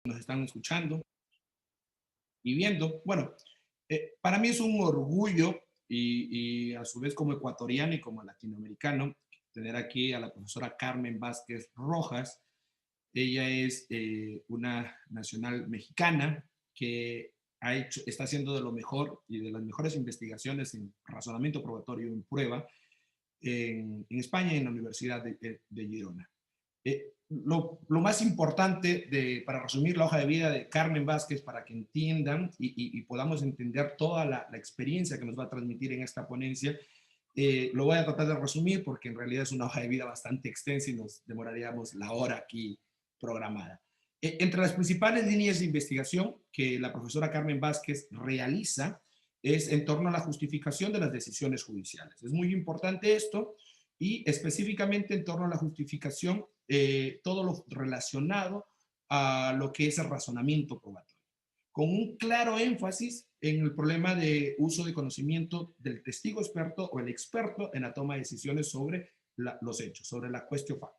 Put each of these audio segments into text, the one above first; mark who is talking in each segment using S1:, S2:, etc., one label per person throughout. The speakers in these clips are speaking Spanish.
S1: nos están escuchando y viendo. Bueno, para mí es un orgullo y a su vez como ecuatoriano y como latinoamericano tener aquí a la profesora Carmen Vázquez Rojas. Ella es una nacional mexicana que está haciendo de lo mejor y de las mejores investigaciones en razonamiento probatorio en prueba en España y en la Universidad de Girona. Lo más importante para resumir la hoja de vida de Carmen Vázquez para que entiendan y podamos entender toda la experiencia que nos va a transmitir en esta ponencia, lo voy a tratar de resumir porque en realidad es una hoja de vida bastante extensa y nos demoraríamos la hora aquí programada. Entre las principales líneas de investigación que la profesora Carmen Vázquez realiza es en torno a la justificación de las decisiones judiciales. Es muy importante esto y específicamente en torno a la justificación, todo lo relacionado a lo que es el razonamiento probatorio, con un claro énfasis en el problema de uso de conocimiento del testigo experto o el experto en la toma de decisiones sobre los hechos, sobre la cuestión fact.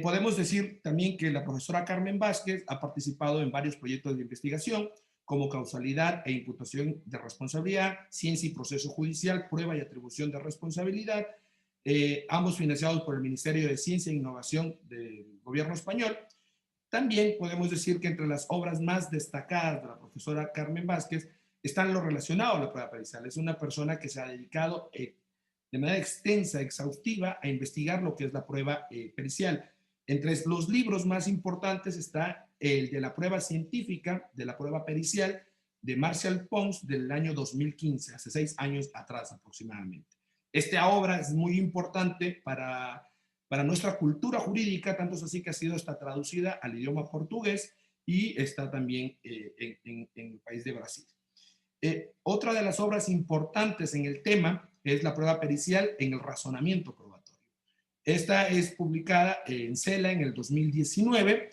S1: Podemos decir también que la profesora Carmen Vázquez ha participado en varios proyectos de investigación como causalidad e imputación de responsabilidad, ciencia y proceso judicial, prueba y atribución de responsabilidad, ambos financiados por el Ministerio de Ciencia e Innovación del gobierno español. También podemos decir que entre las obras más destacadas de la profesora Carmen Vázquez están lo relacionado a la prueba pericial. Es una persona que se ha dedicado de manera extensa, exhaustiva, a investigar lo que es la prueba pericial. Entre los libros más importantes está el de la prueba científica, de la prueba pericial, de Marshall Pons del año 2015, hace 6 años atrás aproximadamente. Esta obra es muy importante para nuestra cultura jurídica, tanto es así que ha sido hasta traducida al idioma portugués y está también en el país de Brasil. Otra de las obras importantes en el tema es la prueba pericial en el razonamiento probatorio. Esta es publicada en CELA en el 2019.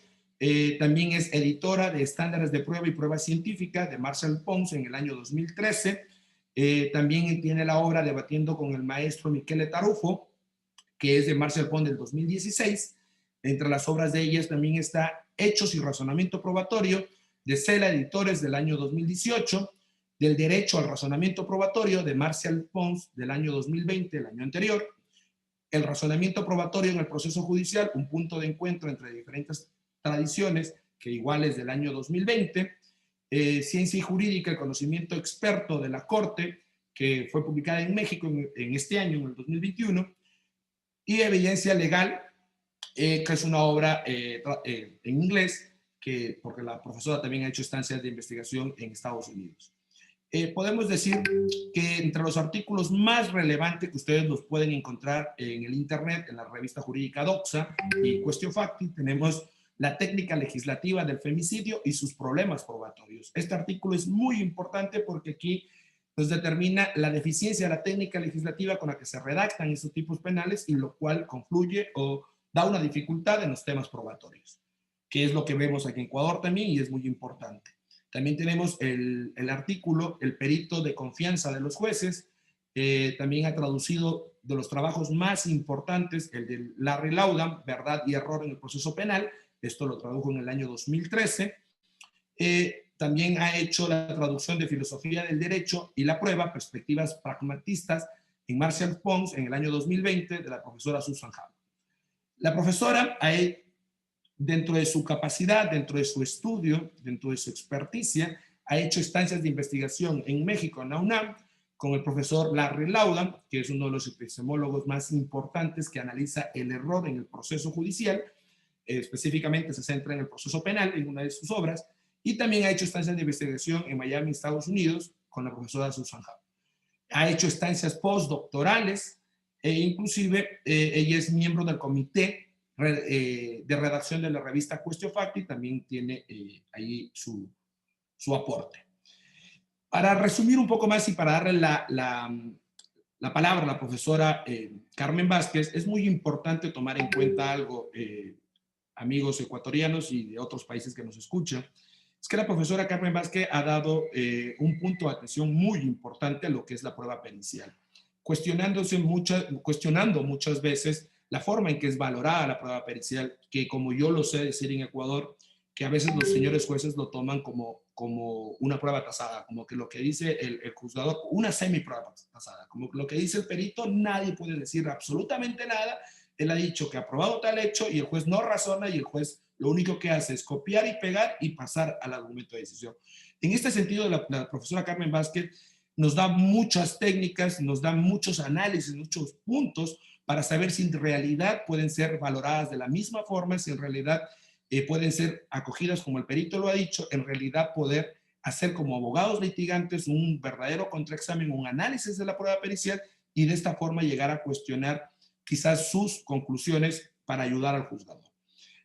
S1: También es editora de estándares de prueba y prueba científica de Marshall Pons en el año 2013. También tiene la obra Debatiendo con el maestro Michele Tarufo, que es de Marshall Pons del 2016. Entre las obras de ellas también está Hechos y razonamiento probatorio de CELA Editores del año 2018, del Derecho al razonamiento probatorio de Marshall Pons del año 2020, el año anterior, el razonamiento probatorio en el proceso judicial, un punto de encuentro entre diferentes tradiciones, que igual es del año 2020, Ciencia y Jurídica, el conocimiento experto de la Corte, que fue publicada en México en este año, en el 2021, y Evidencia Legal, que es una obra en inglés, porque la profesora también ha hecho estancias de investigación en Estados Unidos. Podemos decir que entre los artículos más relevantes que ustedes los pueden encontrar en el internet, en la revista jurídica Doxa y Question Facti, tenemos la técnica legislativa del femicidio y sus problemas probatorios. Este artículo es muy importante porque aquí nos determina la deficiencia de la técnica legislativa con la que se redactan estos tipos penales y lo cual confluye o da una dificultad en los temas probatorios, que es lo que vemos aquí en Ecuador también y es muy importante. También tenemos el artículo, el perito de confianza de los jueces, también ha traducido de los trabajos más importantes, el de Larry Laudam, Verdad y Error en el Proceso Penal, esto lo tradujo en el año 2013. También ha hecho la traducción de Filosofía del Derecho y la Prueba, Perspectivas Pragmatistas, en Marshall Pons en el año 2020, de la profesora Susan Howard. La profesora dentro de su capacidad, dentro de su estudio, dentro de su experticia, ha hecho estancias de investigación en México, en la UNAM, con el profesor Larry Laudam, que es uno de los epistemólogos más importantes que analiza el error en el proceso judicial, específicamente se centra en el proceso penal en una de sus obras, y también ha hecho estancias de investigación en Miami, Estados Unidos, con la profesora Susan Howard. Ha hecho estancias postdoctorales e inclusive ella es miembro del comité de redacción de la revista Question Fact y también tiene ahí su aporte. Para resumir un poco más y para darle la palabra a la profesora Carmen Vázquez, es muy importante tomar en cuenta algo, amigos ecuatorianos y de otros países que nos escuchan, es que la profesora Carmen Vázquez ha dado un punto de atención muy importante a lo que es la prueba pericial, cuestionando muchas veces la forma en que es valorada la prueba pericial, que como yo lo sé decir en Ecuador, que a veces los señores jueces lo toman como una prueba tasada, como que lo que dice el juzgador, una semi-prueba tasada, como que lo que dice el perito, nadie puede decir absolutamente nada. Él ha dicho que ha aprobado tal hecho y el juez no razona y el juez lo único que hace es copiar y pegar y pasar al argumento de decisión. En este sentido, la profesora Carmen Vázquez nos da muchas técnicas, nos da muchos análisis, muchos puntos para saber si en realidad pueden ser valoradas de la misma forma, si en realidad pueden ser acogidas como el perito lo ha dicho, en realidad poder hacer como abogados litigantes un verdadero contraexamen, un análisis de la prueba pericial y de esta forma llegar a cuestionar quizás sus conclusiones para ayudar al juzgador.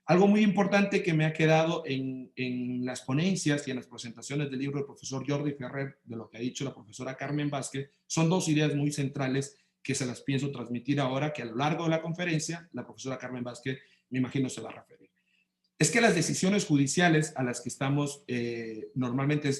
S1: Algo muy importante que me ha quedado en las ponencias y en las presentaciones del libro del profesor Jordi Ferrer, de lo que ha dicho la profesora Carmen Vázquez, son dos ideas muy centrales que se las pienso transmitir ahora, que a lo largo de la conferencia la profesora Carmen Vázquez me imagino se va a referir. Es que las decisiones judiciales a las que estamos normalmente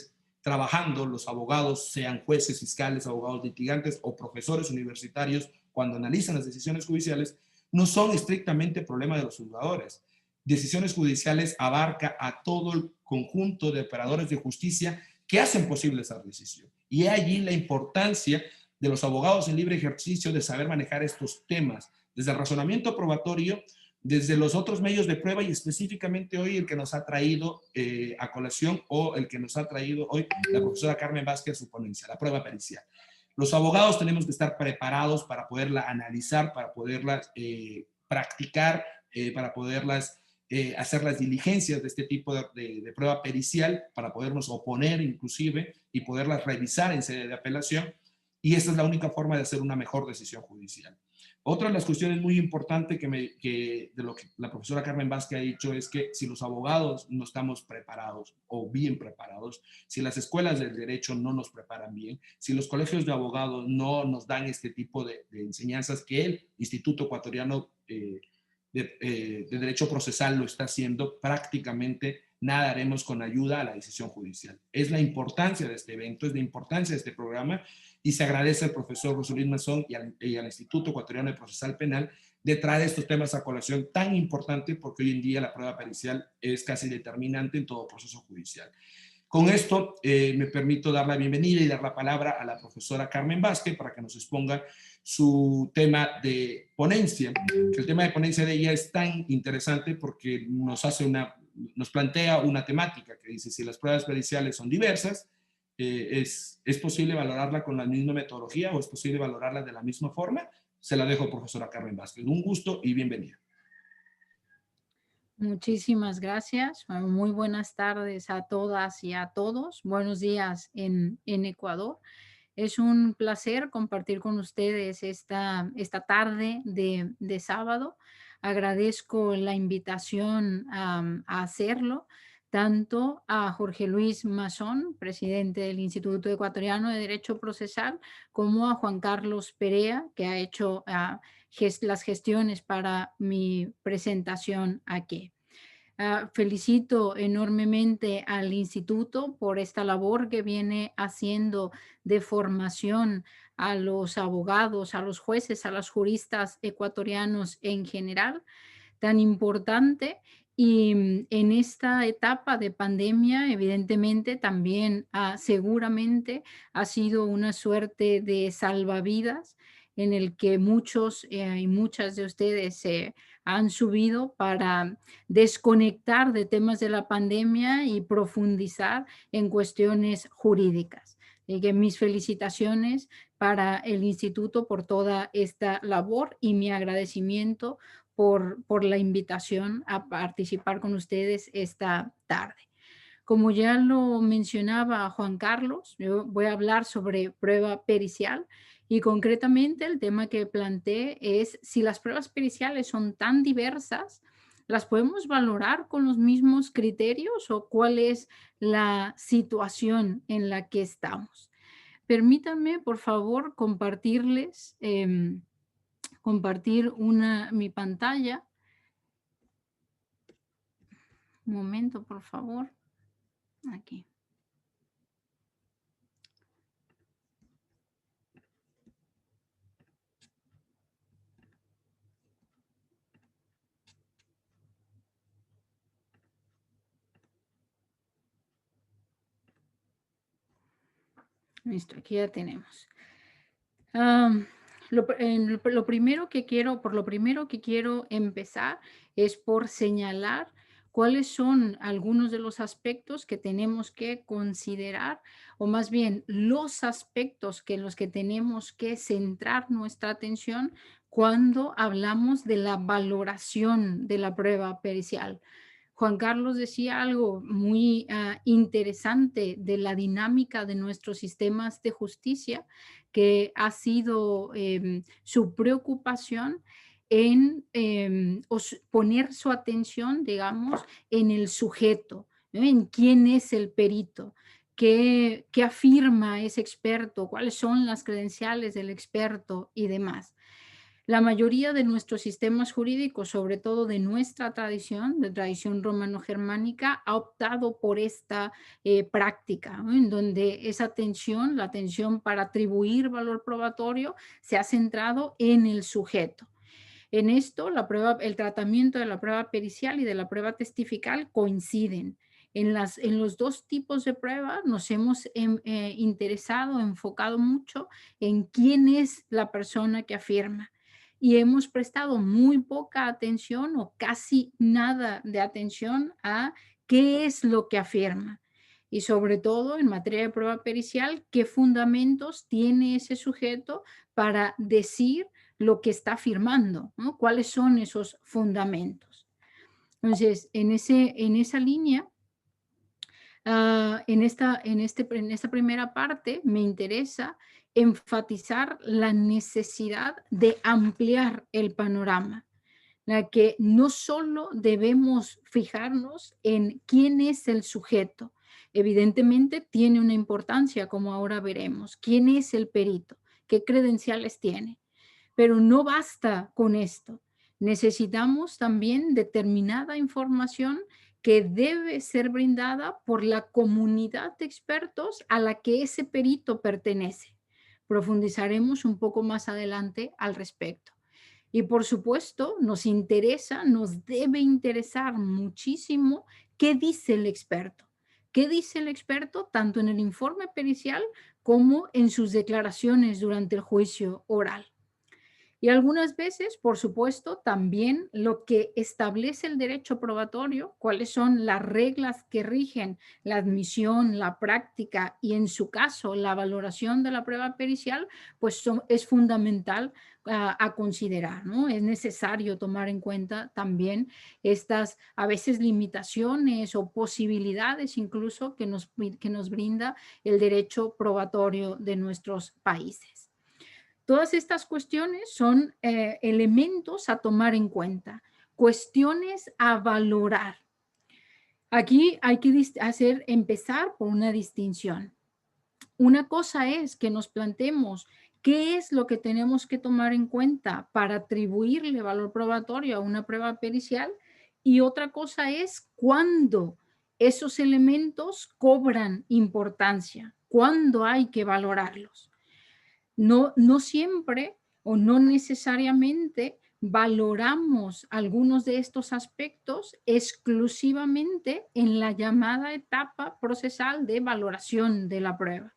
S1: trabajando los abogados, sean jueces, fiscales, abogados litigantes o profesores universitarios, cuando analizan las decisiones judiciales, no son estrictamente problema de los juzgadores. Decisiones judiciales abarca a todo el conjunto de operadores de justicia que hacen posible esa decisión. Y allí la importancia de los abogados en libre ejercicio de saber manejar estos temas, desde el razonamiento probatorio, desde los otros medios de prueba y específicamente hoy el que nos ha traído a colación o el que nos ha traído hoy la profesora Carmen Vázquez su ponencia, la prueba pericial. Los abogados tenemos que estar preparados para poderla analizar, para poderlas practicar, para poderlas hacer las diligencias de este tipo de prueba pericial, para podernos oponer inclusive y poderlas revisar en sede de apelación. Y esa es la única forma de hacer una mejor decisión judicial. Otra de las cuestiones muy importantes de lo que la profesora Carmen Vázquez ha dicho es que si los abogados no estamos preparados o bien preparados, si las escuelas del derecho no nos preparan bien, si los colegios de abogados no nos dan este tipo de enseñanzas que el Instituto Ecuatoriano de Derecho Procesal lo está haciendo, prácticamente nada haremos con ayuda a la decisión judicial. Es la importancia de este evento, es la importancia de este programa y se agradece al profesor Rosolín Mazón y al Instituto Ecuatoriano de Procesal Penal de traer estos temas a colación tan importante porque hoy en día la prueba pericial es casi determinante en todo proceso judicial. Con esto me permito dar la bienvenida y dar la palabra a la profesora Carmen Vázquez para que nos exponga su tema de ponencia. Que el tema de ponencia de ella es tan interesante porque nos plantea una temática que dice si las pruebas periciales son diversas, ¿es posible valorarla con la misma metodología o es posible valorarla de la misma forma? Se la dejo, profesora Carmen Vázquez. Un gusto y bienvenida.
S2: Muchísimas gracias. Muy buenas tardes a todas y a todos. Buenos días en Ecuador. Es un placer compartir con ustedes esta tarde de sábado. Agradezco la invitación a hacerlo, tanto a Jorge Luis Mazón, presidente del Instituto Ecuatoriano de Derecho Procesal, como a Juan Carlos Perea, que ha hecho las gestiones para mi presentación aquí. Felicito enormemente al instituto por esta labor que viene haciendo de formación a los abogados, a los jueces, a los juristas ecuatorianos en general, tan importante. Y en esta etapa de pandemia, evidentemente, también seguramente ha sido una suerte de salvavidas en el que muchos y muchas de ustedes se han subido para desconectar de temas de la pandemia y profundizar en cuestiones jurídicas. Así que mis felicitaciones para el instituto por toda esta labor y mi agradecimiento por la invitación a participar con ustedes esta tarde. Como ya lo mencionaba Juan Carlos, yo voy a hablar sobre prueba pericial y concretamente el tema que planteé es si las pruebas periciales son tan diversas, ¿las podemos valorar con los mismos criterios o cuál es la situación en la que estamos? Permítanme, por favor, compartir mi pantalla. Un momento, por favor. Aquí. Listo, aquí ya tenemos. Am, lo primero que quiero, por lo primero que quiero empezar es por señalar cuáles son algunos de los aspectos que tenemos que considerar, o más bien los aspectos que en los que tenemos que centrar nuestra atención cuando hablamos de la valoración de la prueba pericial. Juan Carlos decía algo muy interesante de la dinámica de nuestros sistemas de justicia, que ha sido su preocupación en poner su atención, digamos, en el sujeto, ¿no? En quién es el perito, qué afirma ese experto, cuáles son las credenciales del experto y demás. La mayoría de nuestros sistemas jurídicos, sobre todo de nuestra tradición, de tradición romano-germánica, ha optado por esta práctica, ¿no? En donde esa atención, la atención para atribuir valor probatorio, se ha centrado en el sujeto. En esto, el tratamiento de la prueba pericial y de la prueba testifical coinciden. En los dos tipos de prueba nos hemos interesado, enfocado mucho en quién es la persona que afirma y hemos prestado muy poca atención o casi nada de atención a qué es lo que afirma. Y sobre todo en materia de prueba pericial, qué fundamentos tiene ese sujeto para decir lo que está afirmando, ¿no? ¿Cuáles son esos fundamentos? Entonces, en esa línea, en esta primera parte me interesa enfatizar la necesidad de ampliar el panorama, la que no solo debemos fijarnos en quién es el sujeto, evidentemente tiene una importancia, como ahora veremos, quién es el perito, qué credenciales tiene, pero no basta con esto. Necesitamos también determinada información que debe ser brindada por la comunidad de expertos a la que ese perito pertenece. Profundizaremos un poco más adelante al respecto. Y por supuesto, nos debe interesar muchísimo qué dice el experto. ¿Qué dice el experto tanto en el informe pericial como en sus declaraciones durante el juicio oral? Y algunas veces, por supuesto, también lo que establece el derecho probatorio, cuáles son las reglas que rigen la admisión, la práctica y, en su caso, la valoración de la prueba pericial, pues es fundamental a considerar, ¿no? Es necesario tomar en cuenta también estas, a veces, limitaciones o posibilidades incluso que nos brinda el derecho probatorio de nuestros países. Todas estas cuestiones son elementos a tomar en cuenta, cuestiones a valorar. Aquí hay que empezar por una distinción. Una cosa es que nos planteemos qué es lo que tenemos que tomar en cuenta para atribuirle valor probatorio a una prueba pericial y otra cosa es cuándo esos elementos cobran importancia, cuándo hay que valorarlos. No siempre o no necesariamente valoramos algunos de estos aspectos exclusivamente en la llamada etapa procesal de valoración de la prueba.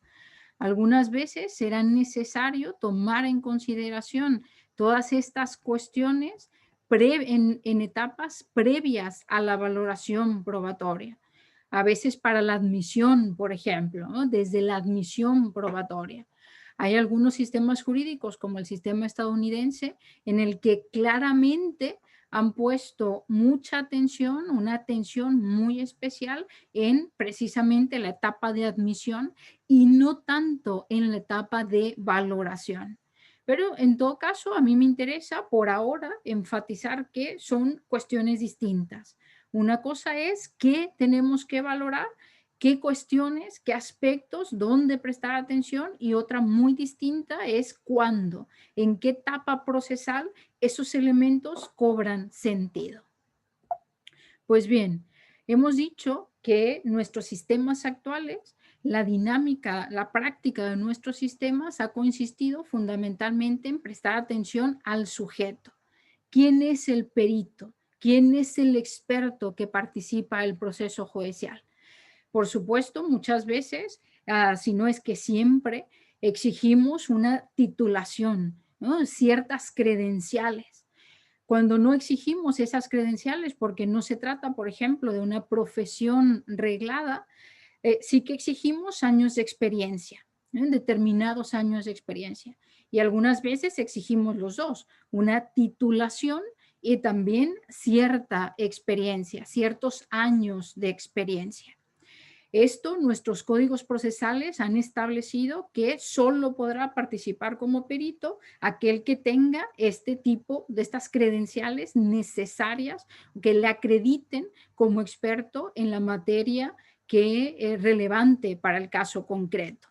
S2: Algunas veces será necesario tomar en consideración todas estas cuestiones en etapas previas a la valoración probatoria. A veces para la admisión, por ejemplo, ¿no? Desde la admisión probatoria. Hay algunos sistemas jurídicos, como el sistema estadounidense, en el que claramente han puesto mucha atención, una atención muy especial en precisamente la etapa de admisión y no tanto en la etapa de valoración. Pero en todo caso, a mí me interesa por ahora enfatizar que son cuestiones distintas. Una cosa es qué tenemos que valorar, qué cuestiones, qué aspectos, dónde prestar atención y otra muy distinta es cuándo, en qué etapa procesal esos elementos cobran sentido. Pues bien, hemos dicho que nuestros sistemas actuales, la dinámica, la práctica de nuestros sistemas ha consistido fundamentalmente en prestar atención al sujeto. ¿Quién es el perito? ¿Quién es el experto que participa en el proceso judicial? Por supuesto, muchas veces si no es que siempre, exigimos una titulación, ¿no? Ciertas credenciales. Cuando no exigimos esas credenciales, porque no se trata, por ejemplo, de una profesión reglada, sí que exigimos años de experiencia, ¿no? Determinados años de experiencia. Y algunas veces exigimos los dos, una titulación y también cierta experiencia, ciertos años de experiencia. Esto, nuestros códigos procesales han establecido que solo podrá participar como perito aquel que tenga este tipo de estas credenciales necesarias que le acrediten como experto en la materia que es relevante para el caso concreto.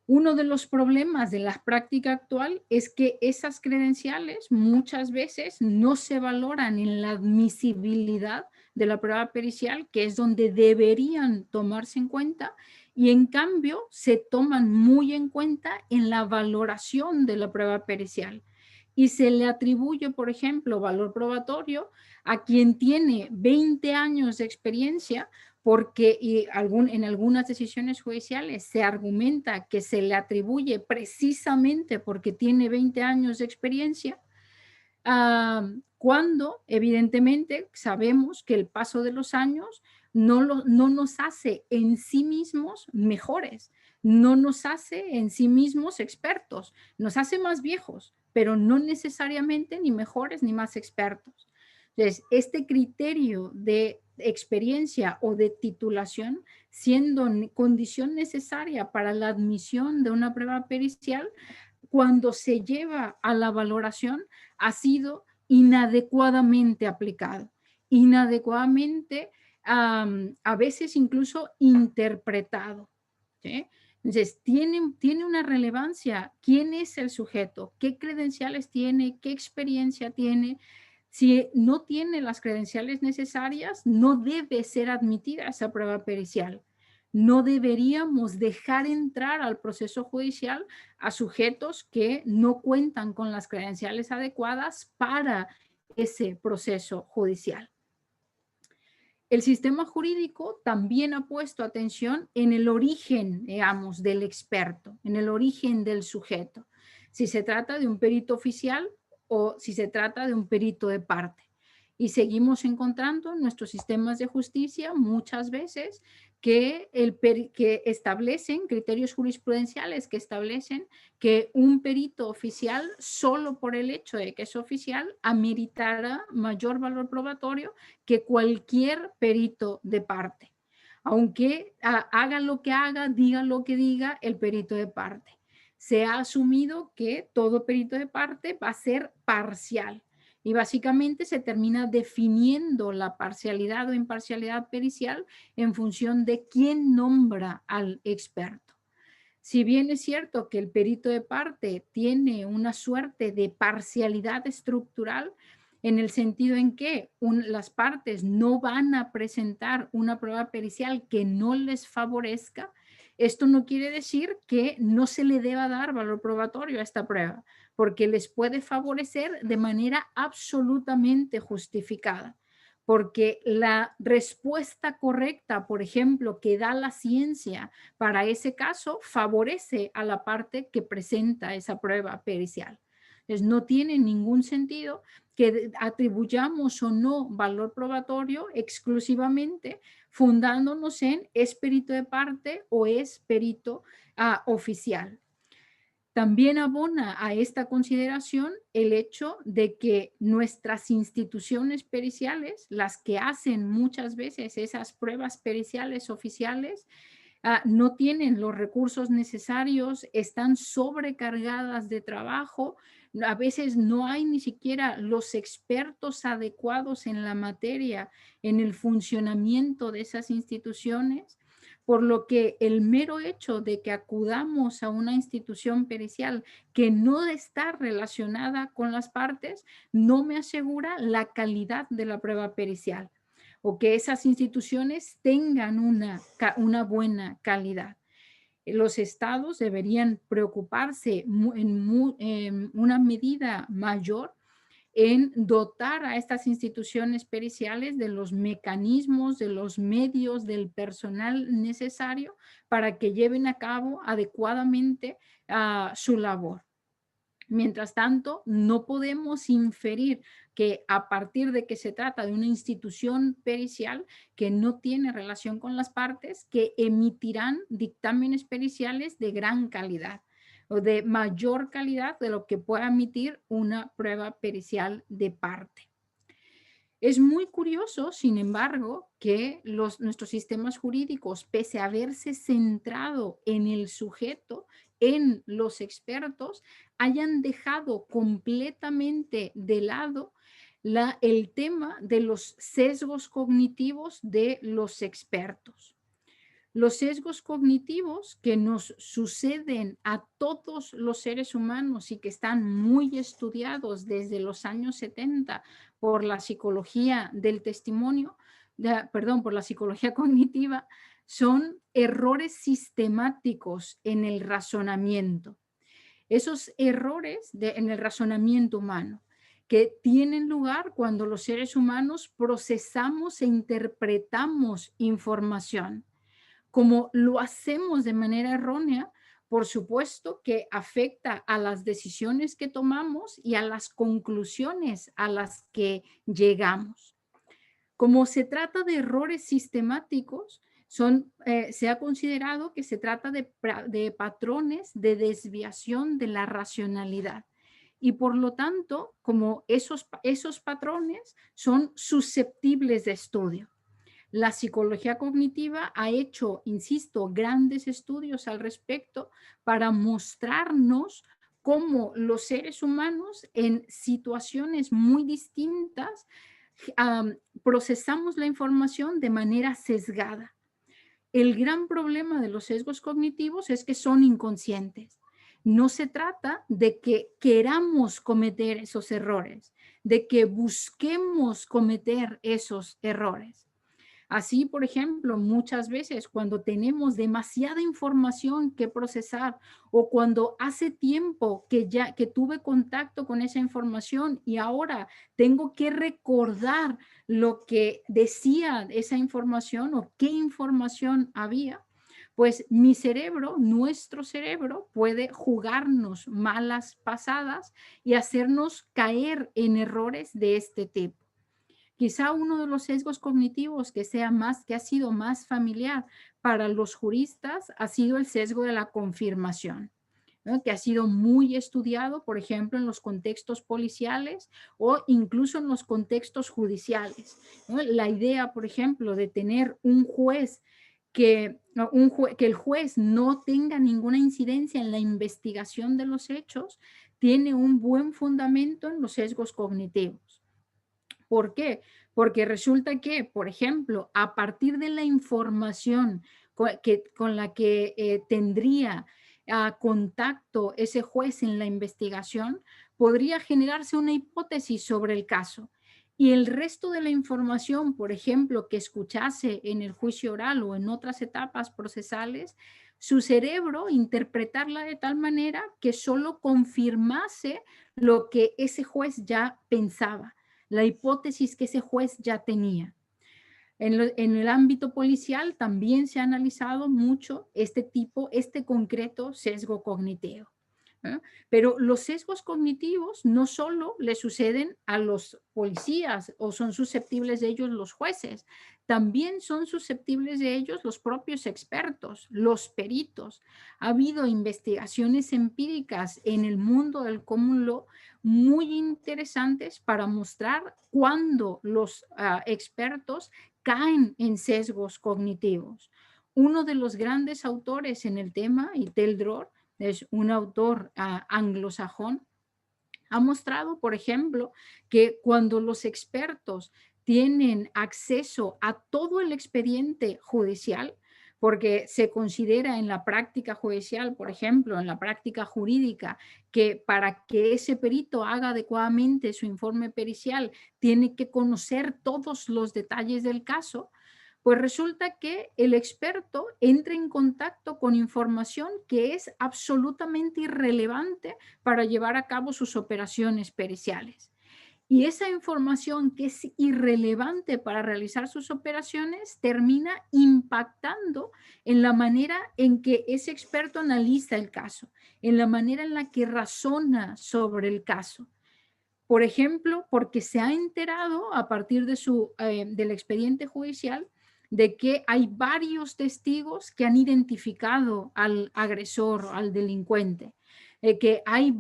S2: Uno de los problemas de la práctica actual es que esas credenciales muchas veces no se valoran en la admisibilidad de la prueba pericial, que es donde deberían tomarse en cuenta, y en cambio se toman muy en cuenta en la valoración de la prueba pericial. Y se le atribuye, por ejemplo, valor probatorio a quien tiene 20 años de experiencia porque en algunas decisiones judiciales se argumenta que se le atribuye precisamente porque tiene 20 años de experiencia, cuando evidentemente sabemos que el paso de los años no nos hace en sí mismos mejores, no nos hace en sí mismos expertos, nos hace más viejos, pero no necesariamente ni mejores ni más expertos. Entonces, este criterio de experiencia o de titulación, siendo condición necesaria para la admisión de una prueba pericial, cuando se lleva a la valoración, ha sido inadecuadamente aplicado, inadecuadamente, a veces incluso interpretado, ¿sí? Entonces, tiene una relevancia quién es el sujeto, qué credenciales tiene, qué experiencia tiene. Si no tiene las credenciales necesarias, no debe ser admitida esa prueba pericial. No deberíamos dejar entrar al proceso judicial a sujetos que no cuentan con las credenciales adecuadas para ese proceso judicial. El sistema jurídico también ha puesto atención en el origen, digamos, del experto, en el origen del sujeto. Si se trata de un perito oficial o si se trata de un perito de parte. Y seguimos encontrando en nuestros sistemas de justicia muchas veces que establecen criterios jurisprudenciales que establecen que un perito oficial, solo por el hecho de que es oficial, ameritará mayor valor probatorio que cualquier perito de parte, aunque haga lo que haga, diga lo que diga el perito de parte. Se ha asumido que todo perito de parte va a ser parcial y básicamente se termina definiendo la parcialidad o imparcialidad pericial en función de quién nombra al experto. Si bien es cierto que el perito de parte tiene una suerte de parcialidad estructural, en el sentido en que las partes no van a presentar una prueba pericial que no les favorezca, esto no quiere decir que no se le deba dar valor probatorio a esta prueba, porque les puede favorecer de manera absolutamente justificada, porque la respuesta correcta, por ejemplo, que da la ciencia para ese caso, favorece a la parte que presenta esa prueba pericial. Entonces, no tiene ningún sentido que atribuyamos o no valor probatorio exclusivamente fundándonos en es perito de parte o es perito oficial. También abona a esta consideración el hecho de que nuestras instituciones periciales, las que hacen muchas veces esas pruebas periciales oficiales, no tienen los recursos necesarios, están sobrecargadas de trabajo, a veces no hay ni siquiera los expertos adecuados en la materia, en el funcionamiento de esas instituciones, por lo que el mero hecho de que acudamos a una institución pericial que no está relacionada con las partes, no me asegura la calidad de la prueba pericial o que esas instituciones tengan una buena calidad. Los estados deberían preocuparse en una medida mayor en dotar a estas instituciones periciales de los mecanismos, de los medios, del personal necesario para que lleven a cabo adecuadamente su labor. Mientras tanto, no podemos inferir que a partir de que se trata de una institución pericial que no tiene relación con las partes, que emitirán dictámenes periciales de gran calidad o de mayor calidad de lo que pueda emitir una prueba pericial de parte. Es muy curioso, sin embargo, que nuestros sistemas jurídicos, pese a haberse centrado en el sujeto, en los expertos, hayan dejado completamente de lado el tema de los sesgos cognitivos de los expertos. Los sesgos cognitivos que nos suceden a todos los seres humanos y que están muy estudiados desde los años 70 por la psicología del testimonio, perdón, por la psicología cognitiva, son errores sistemáticos en el razonamiento. Esos errores en el razonamiento humano que tienen lugar cuando los seres humanos procesamos e interpretamos información. Como lo hacemos de manera errónea, por supuesto que afecta a las decisiones que tomamos y a las conclusiones a las que llegamos. Como se trata de errores sistemáticos, se ha considerado que se trata de patrones de desviación de la racionalidad. Y por lo tanto, como esos patrones son susceptibles de estudio. La psicología cognitiva ha hecho, insisto, grandes estudios al respecto para mostrarnos cómo los seres humanos en situaciones muy distintas procesamos la información de manera sesgada. El gran problema de los sesgos cognitivos es que son inconscientes. No se trata de que queramos cometer esos errores, de que busquemos cometer esos errores. Así, por ejemplo, muchas veces cuando tenemos demasiada información que procesar o cuando hace tiempo que tuve contacto con esa información y ahora tengo que recordar lo que decía esa información o qué información había, pues mi cerebro, nuestro cerebro puede jugarnos malas pasadas y hacernos caer en errores de este tipo. Quizá uno de los sesgos cognitivos que ha sido más familiar para los juristas ha sido el sesgo de la confirmación, ¿no? Que ha sido muy estudiado, por ejemplo, en los contextos policiales o incluso en los contextos judiciales, ¿no? La idea, por ejemplo, de tener un juez que el juez no tenga ninguna incidencia en la investigación de los hechos, tiene un buen fundamento en los sesgos cognitivos. ¿Por qué? Porque resulta que, por ejemplo, a partir de la información con la que tendría contacto ese juez en la investigación, podría generarse una hipótesis sobre el caso. Y el resto de la información, por ejemplo, que escuchase en el juicio oral o en otras etapas procesales, su cerebro interpretarla de tal manera que solo confirmase lo que ese juez ya pensaba, la hipótesis que ese juez ya tenía. En el ámbito policial también se ha analizado mucho este concreto sesgo cognitivo. ¿Eh? Pero los sesgos cognitivos no solo le suceden a los policías o son susceptibles de ellos los jueces, también son susceptibles de ellos los propios expertos, los peritos. Ha habido investigaciones empíricas en el mundo del common law muy interesantes para mostrar cuándo los expertos caen en sesgos cognitivos. Uno de los grandes autores en el tema, Itel Dror, es un autor anglosajón, ha mostrado, por ejemplo, que cuando los expertos tienen acceso a todo el expediente judicial, porque se considera en la práctica judicial, por ejemplo, en la práctica jurídica, que para que ese perito haga adecuadamente su informe pericial, tiene que conocer todos los detalles del caso. Pues resulta que el experto entra en contacto con información que es absolutamente irrelevante para llevar a cabo sus operaciones periciales. Y esa información que es irrelevante para realizar sus operaciones termina impactando en la manera en que ese experto analiza el caso, en la manera en la que razona sobre el caso. Por ejemplo, porque se ha enterado a partir de del expediente judicial de que hay varios testigos que han identificado al agresor, al delincuente, que hay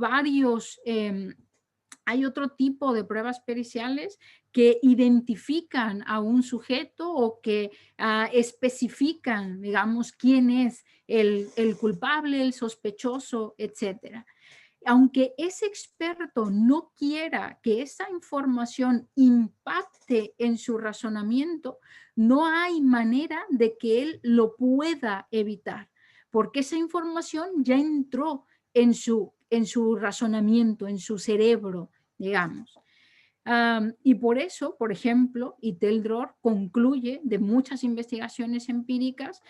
S2: hay otro tipo de pruebas periciales que identifican a un sujeto o que especifican, digamos, quién es el culpable, el sospechoso, etcétera. Aunque ese experto no quiera que esa información impacte en su razonamiento, no hay manera de que él lo pueda evitar, porque esa información ya entró en su razonamiento, en su cerebro, digamos. Y por eso, por ejemplo, Iteldror concluye de muchas investigaciones empíricas,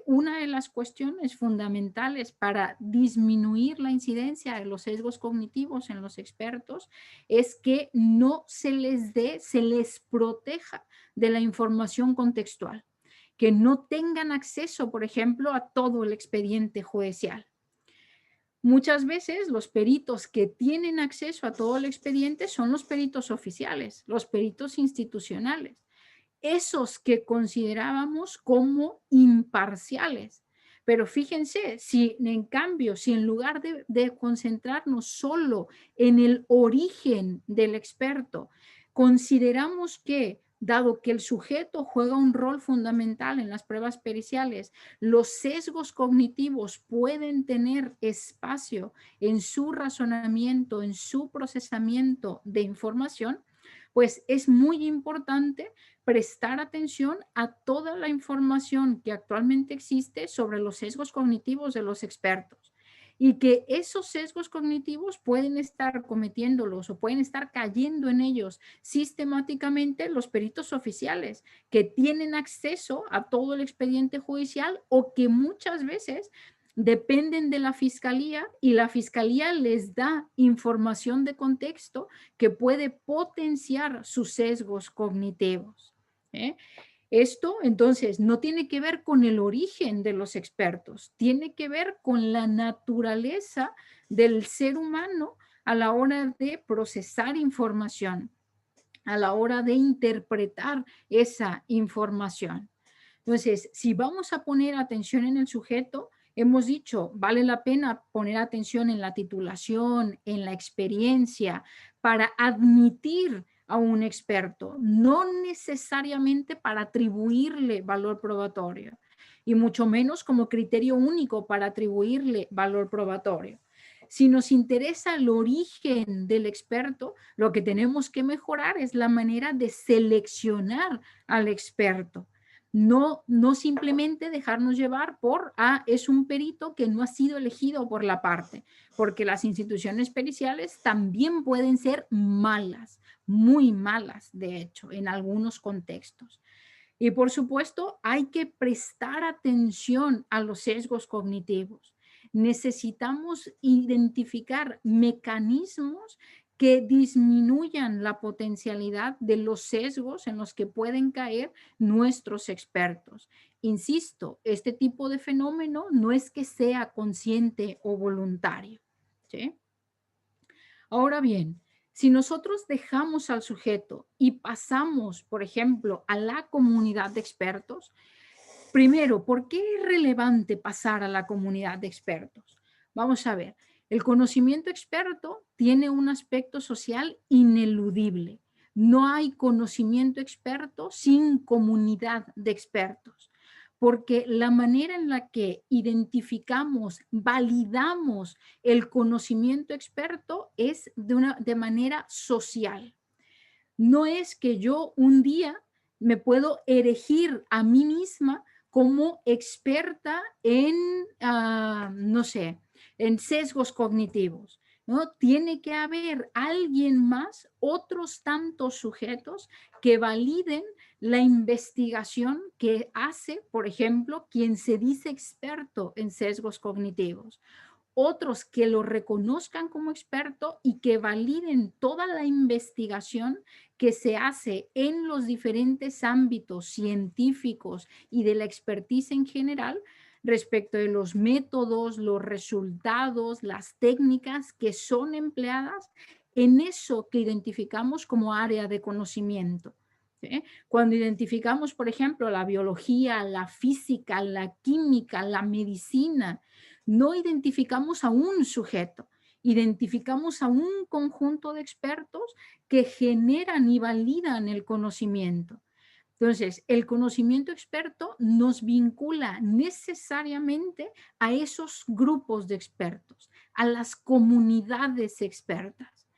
S2: una de las cuestiones fundamentales para disminuir la incidencia de los sesgos cognitivos en los expertos es que no se les dé, se les proteja de la información contextual, que no tengan acceso, por ejemplo, a todo el expediente judicial. Muchas veces los peritos que tienen acceso a todo el expediente son los peritos oficiales, los peritos institucionales, esos que considerábamos como imparciales. Pero fíjense, si en cambio, si en lugar de concentrarnos solo en el origen del experto, consideramos que, dado que el sujeto juega un rol fundamental en las pruebas periciales, los sesgos cognitivos pueden tener espacio en su razonamiento, en su procesamiento de información, pues es muy importante prestar atención a toda la información que actualmente existe sobre los sesgos cognitivos de los expertos y que esos sesgos cognitivos pueden estar cometiéndolos o pueden estar cayendo en ellos sistemáticamente los peritos oficiales que tienen acceso a todo el expediente judicial o que muchas veces dependen de la fiscalía y la fiscalía les da información de contexto que puede potenciar sus sesgos cognitivos. ¿Eh? Esto entonces no tiene que ver con el origen de los expertos, tiene que ver con la naturaleza del ser humano a la hora de procesar información, a la hora de interpretar esa información. Entonces, si vamos a poner atención en el sujeto, hemos dicho, vale la pena poner atención en la titulación, en la experiencia, para admitir a un experto, no necesariamente para atribuirle valor probatorio, y mucho menos como criterio único para atribuirle valor probatorio. Si nos interesa el origen del experto, lo que tenemos que mejorar es la manera de seleccionar al experto. No simplemente dejarnos llevar por, es un perito que no ha sido elegido por la parte, porque las instituciones periciales también pueden ser malas, muy malas, de hecho, en algunos contextos. Y por supuesto, hay que prestar atención a los sesgos cognitivos. Necesitamos identificar mecanismos que disminuyan la potencialidad de los sesgos en los que pueden caer nuestros expertos. Insisto, este tipo de fenómeno no es que sea consciente o voluntario. ¿Sí? Ahora bien, si nosotros dejamos al sujeto y pasamos, por ejemplo, a la comunidad de expertos, primero, ¿por qué es relevante pasar a la comunidad de expertos? Vamos a ver, el conocimiento experto tiene un aspecto social ineludible. No hay conocimiento experto sin comunidad de expertos, porque la manera en la que identificamos, validamos el conocimiento experto es de manera social. No es que yo un día me puedo erigir a mí misma como experta en, no sé, en sesgos cognitivos, ¿no? Tiene que haber alguien más, otros tantos sujetos que validen la investigación que hace, por ejemplo, quien se dice experto en sesgos cognitivos. otros que lo reconozcan como experto y que validen toda la investigación que se hace en los diferentes ámbitos científicos y de la expertise en general respecto de los métodos, los resultados, las técnicas que son empleadas en eso que identificamos como área de conocimiento. ¿Sí? Cuando identificamos, por ejemplo, la biología, la física, la química, la medicina, no identificamos a un sujeto, identificamos a un conjunto de expertos que generan y validan el conocimiento. Entonces, el conocimiento experto nos vincula necesariamente a esos grupos de expertos, a las comunidades expertas.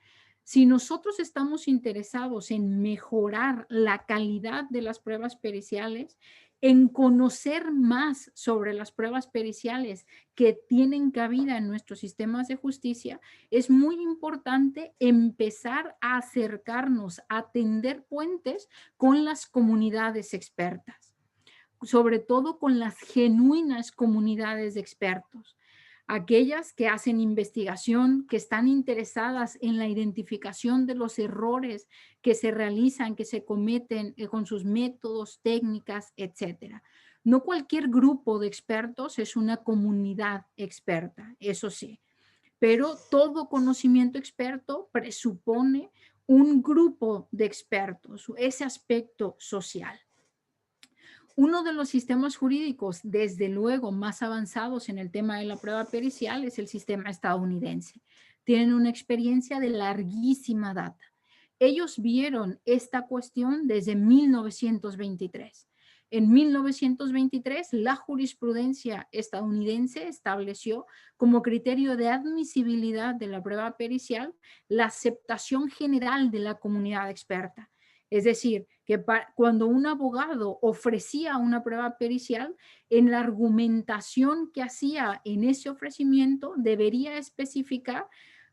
S2: Si nosotros estamos interesados en mejorar la calidad de las pruebas periciales, en conocer más sobre las pruebas periciales que tienen cabida en nuestros sistemas de justicia, es muy importante empezar a acercarnos, a tender puentes con las comunidades expertas, sobre todo con las genuinas comunidades de expertos, aquellas que hacen investigación, que están interesadas en la identificación de los errores que se realizan, que se cometen con sus métodos, técnicas, etcétera. No cualquier grupo de expertos es una comunidad experta, eso sí, pero todo conocimiento experto presupone un grupo de expertos, ese aspecto social. Uno de los sistemas jurídicos, desde luego, más avanzados en el tema de la prueba pericial es el sistema estadounidense. Tienen una experiencia de larguísima data. Ellos vieron esta cuestión desde 1923. En 1923, la jurisprudencia estadounidense estableció como criterio de admisibilidad de la prueba pericial la aceptación general de la comunidad experta. Es decir, que cuando un abogado ofrecía una prueba pericial, en la argumentación que hacía en ese ofrecimiento debería especificar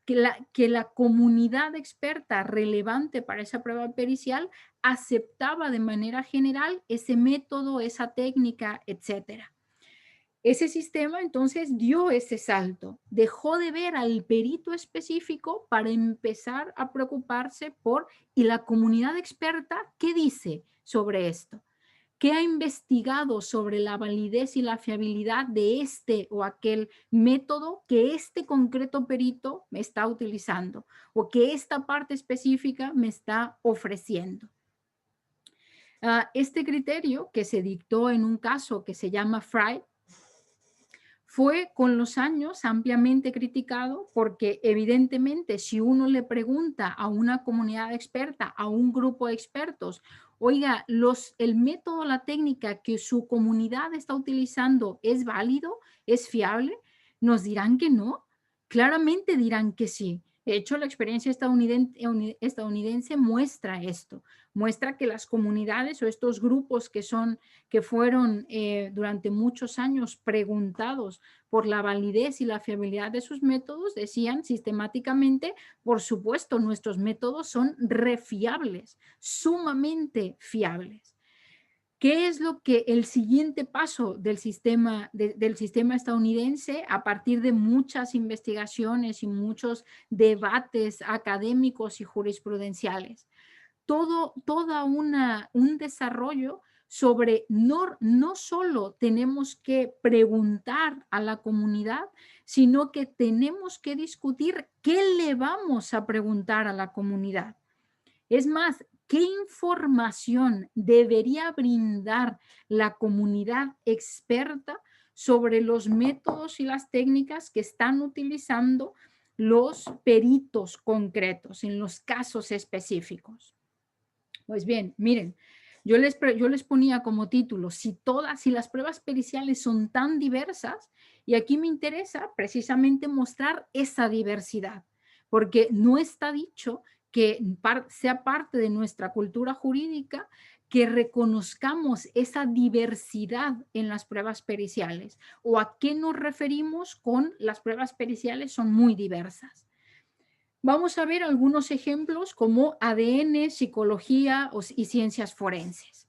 S2: que la comunidad experta relevante para esa prueba pericial aceptaba de manera general ese método, esa técnica, etcétera. Ese sistema entonces dio ese salto, dejó de ver al perito específico para empezar a preocuparse por, ¿y la comunidad experta qué dice sobre esto? ¿Qué ha investigado sobre la validez y la fiabilidad de este o aquel método que este concreto perito me está utilizando o que esta parte específica me está ofreciendo? Este criterio que se dictó en un caso que se llama Fry fue con los años ampliamente criticado porque evidentemente si uno le pregunta a una comunidad experta, a un grupo de expertos, oiga, el método, la técnica que su comunidad está utilizando es válido, es fiable, nos dirán que no, claramente dirán que sí. De hecho, la experiencia estadounidense muestra esto, muestra que las comunidades o estos grupos que fueron durante muchos años preguntados por la validez y la fiabilidad de sus métodos, decían sistemáticamente, por supuesto, nuestros métodos son refiables, sumamente fiables. ¿Qué es lo que el siguiente paso del del sistema estadounidense a partir de muchas investigaciones y muchos debates académicos y jurisprudenciales? Un desarrollo sobre no solo tenemos que preguntar a la comunidad, sino que tenemos que discutir qué le vamos a preguntar a la comunidad. Es más, ¿qué información debería brindar la comunidad experta sobre los métodos y las técnicas que están utilizando los peritos concretos en los casos específicos? Pues bien, miren, yo les ponía como título, si las pruebas periciales son tan diversas, y aquí me interesa precisamente mostrar esa diversidad, porque no está dicho que sea parte de nuestra cultura jurídica que reconozcamos esa diversidad en las pruebas periciales, o a qué nos referimos con las pruebas periciales son muy diversas. Vamos a ver algunos ejemplos como ADN, psicología y ciencias forenses.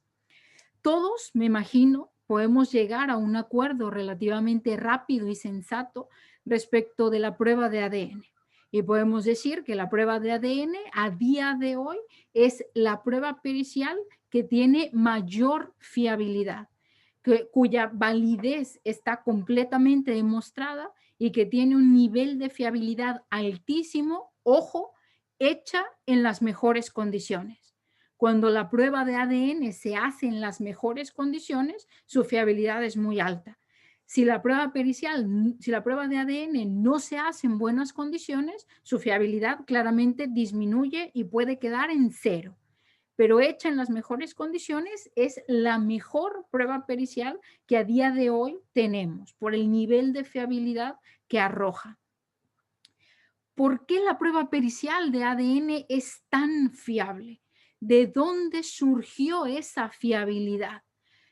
S2: Todos, me imagino, podemos llegar a un acuerdo relativamente rápido y sensato respecto de la prueba de ADN. Y podemos decir que la prueba de ADN a día de hoy es la prueba pericial que tiene mayor fiabilidad, cuya validez está completamente demostrada y que tiene un nivel de fiabilidad altísimo, ojo, hecha en las mejores condiciones. Cuando la prueba de ADN se hace en las mejores condiciones, su fiabilidad es muy alta. Si la prueba pericial, si la prueba de ADN no se hace en buenas condiciones, su fiabilidad claramente disminuye y puede quedar en cero. Pero hecha en las mejores condiciones es la mejor prueba pericial que a día de hoy tenemos por el nivel de fiabilidad que arroja. ¿Por qué la prueba pericial de ADN es tan fiable? ¿De dónde surgió esa fiabilidad?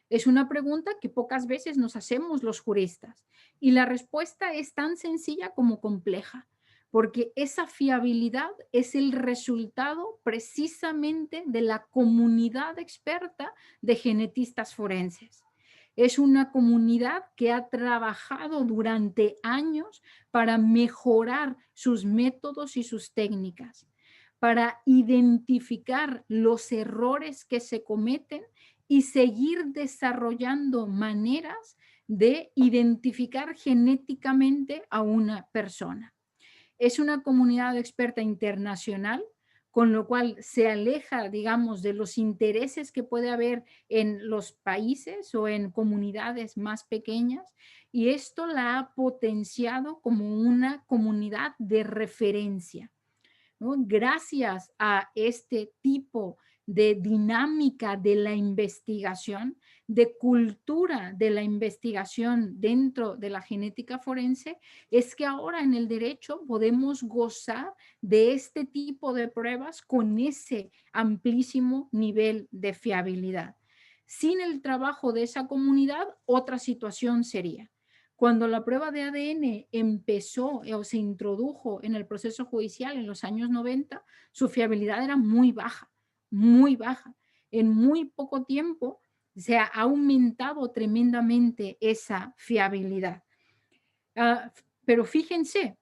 S2: Es una pregunta que pocas veces nos hacemos los juristas y la respuesta es tan sencilla como compleja, porque esa fiabilidad es el resultado precisamente de la comunidad experta de genetistas forenses. Es una comunidad que ha trabajado durante años para mejorar sus métodos y sus técnicas, para identificar los errores que se cometen y seguir desarrollando maneras de identificar genéticamente a una persona. Es una comunidad experta internacional, con lo cual se aleja, digamos, de los intereses que puede haber en los países o en comunidades más pequeñas, y esto la ha potenciado como una comunidad de referencia, ¿no? Gracias a este tipo de dinámica de la investigación, de cultura de la investigación dentro de la genética forense, es que ahora en el derecho podemos gozar de este tipo de pruebas con ese amplísimo nivel de fiabilidad. Sin el trabajo de esa comunidad, otra situación sería. Cuando la prueba de ADN empezó o se introdujo en el proceso judicial en los años 90, su fiabilidad era muy baja, muy baja. En muy poco tiempo se ha aumentado tremendamente esa fiabilidad. Pero fíjense,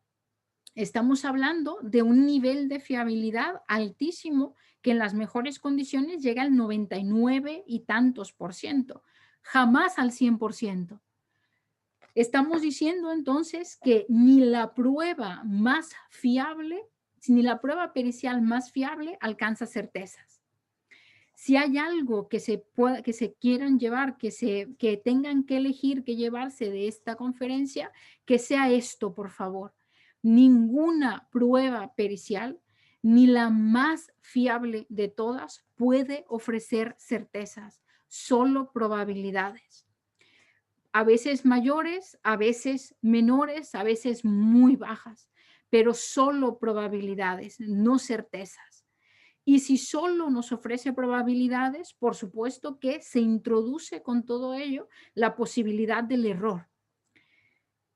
S2: estamos hablando de un nivel de fiabilidad altísimo que en las mejores condiciones llega al 99 y tantos por ciento, jamás al 100%. Estamos diciendo entonces que ni la prueba más fiable, ni la prueba pericial más fiable alcanza certezas. Si hay algo que que se quieran llevar, que tengan que elegir que llevarse de esta conferencia, que sea esto, por favor. Ninguna prueba pericial, ni la más fiable de todas, puede ofrecer certezas, solo probabilidades, a veces mayores, a veces menores, a veces muy bajas, pero solo probabilidades, no certezas. Y si solo nos ofrece probabilidades, por supuesto que se introduce con todo ello la posibilidad del error.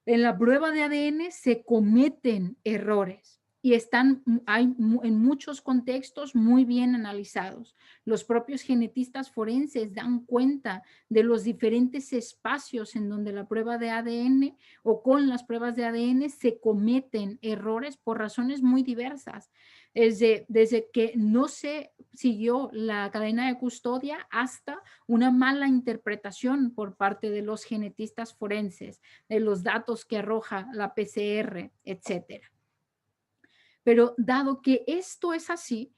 S2: En la prueba de ADN se cometen errores y están en muchos contextos muy bien analizados. Los propios genetistas forenses dan cuenta de los diferentes espacios en donde la prueba de ADN o con las pruebas de ADN se cometen errores por razones muy diversas. Desde que no se siguió la cadena de custodia hasta una mala interpretación por parte de los genetistas forenses de los datos que arroja la PCR, etcétera. Pero dado que esto es así,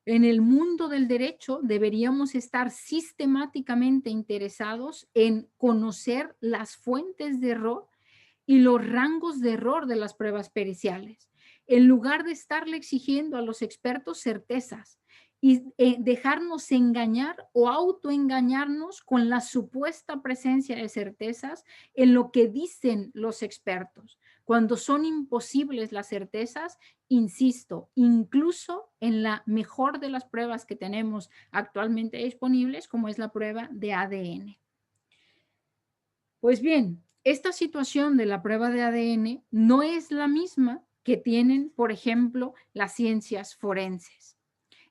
S2: en el mundo del derecho deberíamos estar sistemáticamente interesados en conocer las fuentes de error y los rangos de error de las pruebas periciales, en lugar de estarle exigiendo a los expertos certezas y dejarnos engañar o autoengañarnos con la supuesta presencia de certezas en lo que dicen los expertos, cuando son imposibles las certezas, insisto, incluso en la mejor de las pruebas que tenemos actualmente disponibles, como es la prueba de ADN. Pues bien, esta situación de la prueba de ADN no es la misma que tienen, por ejemplo, las ciencias forenses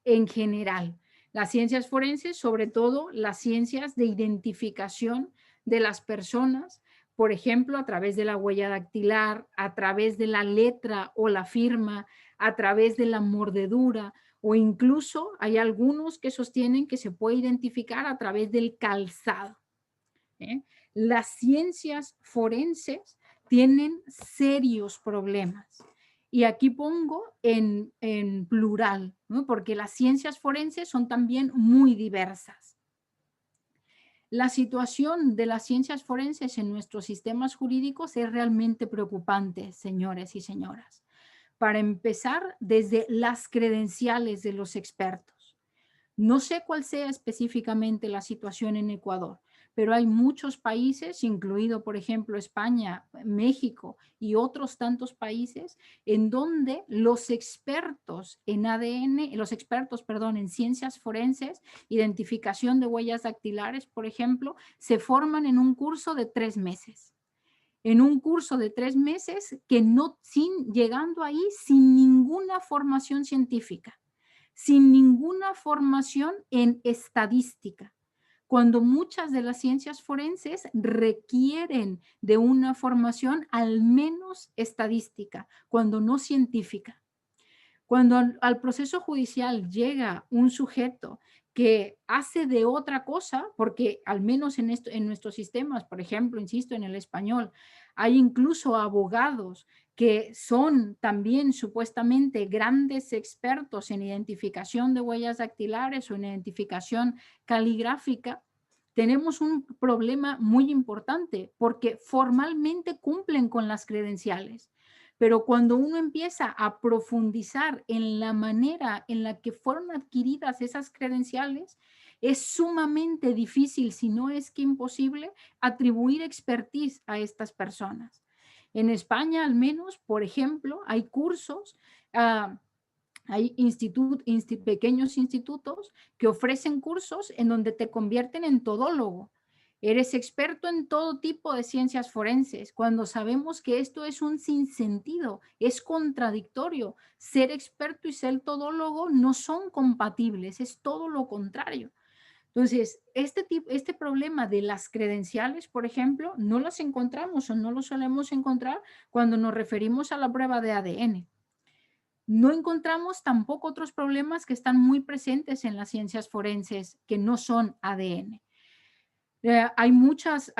S2: en general. Las ciencias forenses, sobre todo las ciencias de identificación de las personas, por ejemplo, a través de la huella dactilar, a través de la letra o la firma, a través de la mordedura, o incluso hay algunos que sostienen que se puede identificar a través del calzado. ¿Eh? Las ciencias forenses tienen serios problemas. Y aquí pongo en plural, ¿no? Porque las ciencias forenses son también muy diversas. La situación de las ciencias forenses en nuestros sistemas jurídicos es realmente preocupante, señores y señoras. Para empezar, desde las credenciales de los expertos. No sé cuál sea específicamente la situación en Ecuador, pero hay muchos países, incluido por ejemplo España, México y otros tantos países, en donde los expertos en ADN, los expertos, perdón, en ciencias forenses, identificación de huellas dactilares, por ejemplo, se forman en un curso de 3 meses. En un curso de 3 meses que no, llegando ahí sin ninguna formación científica, sin ninguna formación en estadística, cuando muchas de las ciencias forenses requieren de una formación al menos estadística, cuando no científica. Cuando al proceso judicial llega un sujeto que hace de otra cosa, porque al menos en nuestros sistemas, por ejemplo, insisto, en el español, hay incluso abogados que son también supuestamente grandes expertos en identificación de huellas dactilares o en identificación caligráfica, tenemos un problema muy importante porque formalmente cumplen con las credenciales. Pero cuando uno empieza a profundizar en la manera en la que fueron adquiridas esas credenciales, es sumamente difícil, si no es que imposible, atribuir expertise a estas personas. En España, al menos, por ejemplo, hay cursos, hay pequeños institutos que ofrecen cursos en donde te convierten en todólogo. Eres experto en todo tipo de ciencias forenses, cuando sabemos que esto es un sinsentido, es contradictorio. Ser experto y ser todólogo no son compatibles, es todo lo contrario. Entonces, este problema de las credenciales, por ejemplo, no las encontramos o no lo solemos encontrar cuando nos referimos a la prueba de ADN. No encontramos tampoco otros problemas que están muy presentes en las ciencias forenses que no son ADN. Hay muchos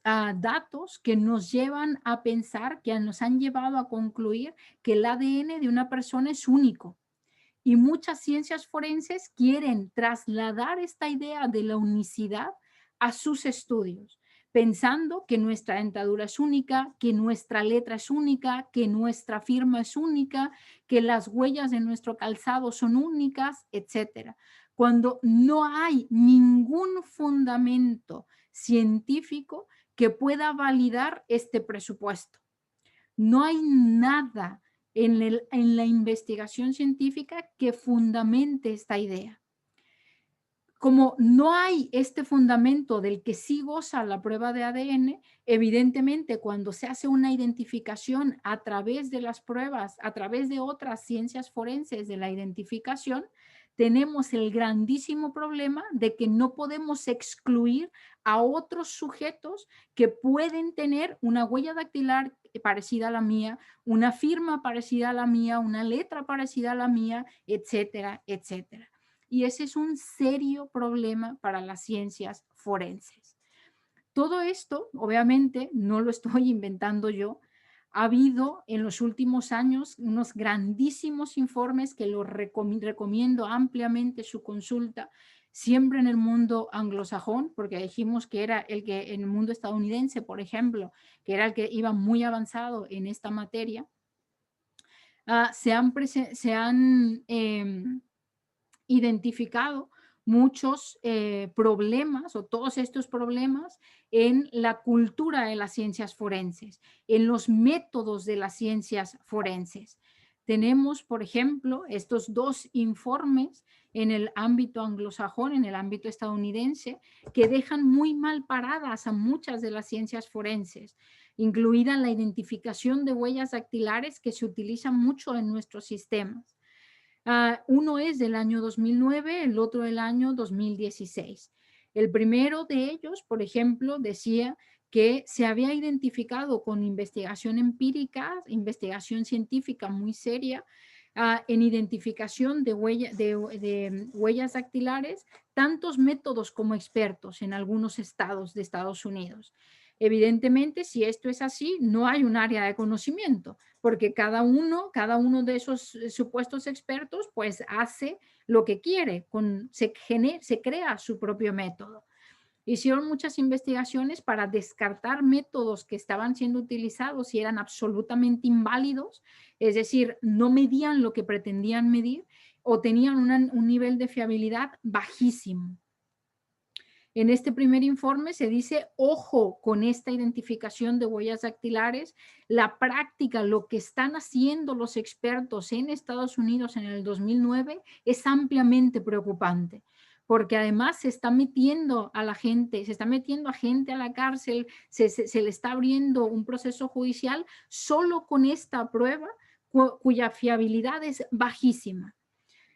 S2: datos que nos llevan a pensar, que nos han llevado a concluir que el ADN de una persona es único. Y muchas ciencias forenses quieren trasladar esta idea de la unicidad a sus estudios, pensando que nuestra dentadura es única, que nuestra letra es única, que nuestra firma es única, que las huellas de nuestro calzado son únicas, etcétera. Cuando no hay ningún fundamento científico que pueda validar este presupuesto. No hay nada en la investigación científica que fundamente esta idea. Como no hay este fundamento del que sí goza la prueba de ADN, evidentemente cuando se hace una identificación a través de las pruebas, a través de otras ciencias forenses de la identificación, tenemos el grandísimo problema de que no podemos excluir a otros sujetos que pueden tener una huella dactilar parecida a la mía, una firma parecida a la mía, una letra parecida a la mía, etcétera, etcétera. Y ese es un serio problema para las ciencias forenses. Todo esto, obviamente, no lo estoy inventando yo. Ha habido en los últimos años unos grandísimos informes que los recomiendo ampliamente su consulta, siempre en el mundo anglosajón, porque dijimos que era el que en el mundo estadounidense, por ejemplo, que era el que iba muy avanzado en esta materia. Se han identificado muchos problemas o todos estos problemas en la cultura de las ciencias forenses, en los métodos de las ciencias forenses. Tenemos, por ejemplo, estos dos informes en el ámbito anglosajón, en el ámbito estadounidense, que dejan muy mal paradas a muchas de las ciencias forenses, incluida la identificación de huellas dactilares que se utilizan mucho en nuestros sistemas. Uno es del año 2009, el otro del año 2016. El primero de ellos, por ejemplo, decía que se había identificado con investigación empírica, investigación científica muy seria, en identificación de huellas dactilares, tantos métodos como expertos en algunos estados de Estados Unidos. Evidentemente, si esto es así, no hay un área de conocimiento, porque cada uno de esos supuestos expertos, pues hace lo que quiere, se crea su propio método. Hicieron muchas investigaciones para descartar métodos que estaban siendo utilizados y eran absolutamente inválidos, es decir, no medían lo que pretendían medir o tenían un nivel de fiabilidad bajísimo. En este primer informe se dice, ojo con esta identificación de huellas dactilares, la práctica, lo que están haciendo los expertos en Estados Unidos en el 2009 es ampliamente preocupante, porque además se está metiendo a la gente, se está metiendo a gente a la cárcel, se le está abriendo un proceso judicial solo con esta prueba cuya fiabilidad es bajísima.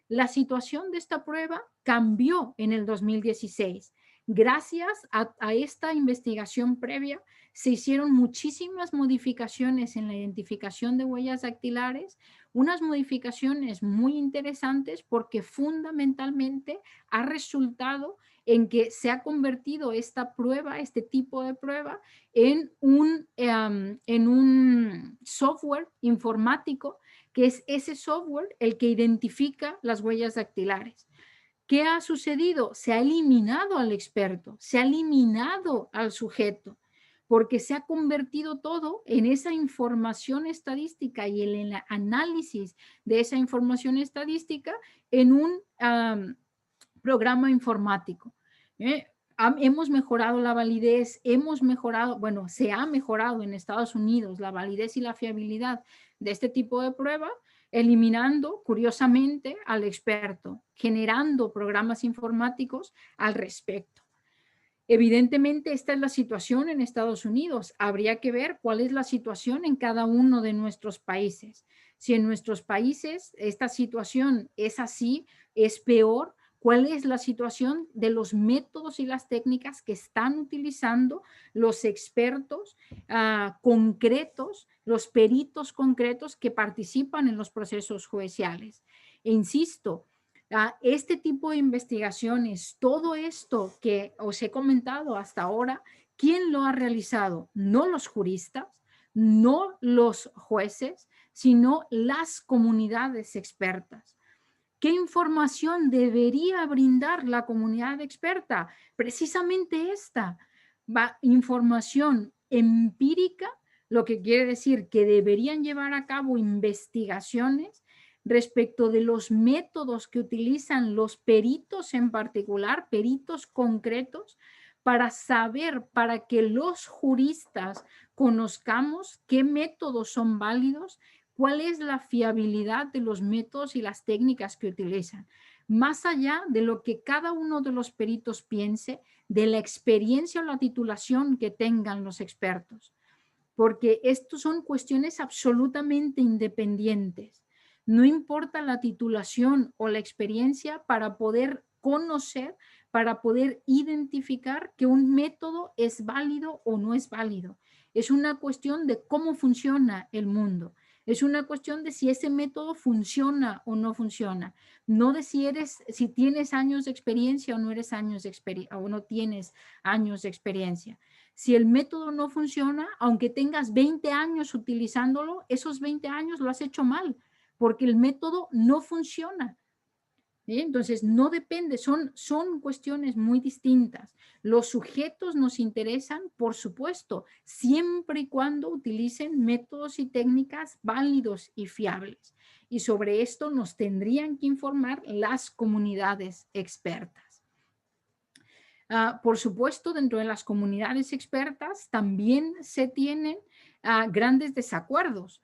S2: La situación de esta prueba cambió en el 2016. Gracias a esta investigación previa, se hicieron muchísimas modificaciones en la identificación de huellas dactilares, unas modificaciones muy interesantes porque fundamentalmente ha resultado en que se ha convertido esta prueba, este tipo de prueba, en un software informático que es ese software el que identifica las huellas dactilares. ¿Qué ha sucedido? Se ha eliminado al experto, se ha eliminado al sujeto, porque se ha convertido todo en esa información estadística y en el análisis de esa información estadística en un programa informático. ¿eh? Hemos mejorado la validez, bueno, se ha mejorado en Estados Unidos la validez y la fiabilidad de este tipo de prueba, eliminando, curiosamente, al experto, generando programas informáticos al respecto. Evidentemente, esta es la situación en Estados Unidos. Habría que ver cuál es la situación en cada uno de nuestros países. Si en nuestros países esta situación es así, es peor, cuál es la situación de los métodos y las técnicas que están utilizando los expertos concretos, los peritos concretos que participan en los procesos judiciales. E insisto, este tipo de investigaciones, todo esto que os he comentado hasta ahora, ¿quién lo ha realizado? No los juristas, no los jueces, sino las comunidades expertas. ¿Qué información debería brindar la comunidad experta? Precisamente esta, información empírica, lo que quiere decir que deberían llevar a cabo investigaciones respecto de los métodos que utilizan los peritos en particular, peritos concretos, para saber, para que los juristas conozcamos qué métodos son válidos, cuál es la fiabilidad de los métodos y las técnicas que utilizan, más allá de lo que cada uno de los peritos piense, de la experiencia o la titulación que tengan los expertos, porque estos son cuestiones absolutamente independientes. No importa la titulación o la experiencia para poder conocer, para poder identificar que un método es válido o no es válido. Es una cuestión de cómo funciona el mundo. Es una cuestión de si ese método funciona o no funciona. No de si tienes años de experiencia o no eres años de experiencia o no tienes años de experiencia. Si el método no funciona, aunque tengas 20 años utilizándolo, esos 20 años lo has hecho mal, porque el método no funciona. Entonces, no depende, son cuestiones muy distintas. Los sujetos nos interesan, por supuesto, siempre y cuando utilicen métodos y técnicas válidos y fiables. Y sobre esto nos tendrían que informar las comunidades expertas. Por supuesto, dentro de las comunidades expertas también se tienen grandes desacuerdos.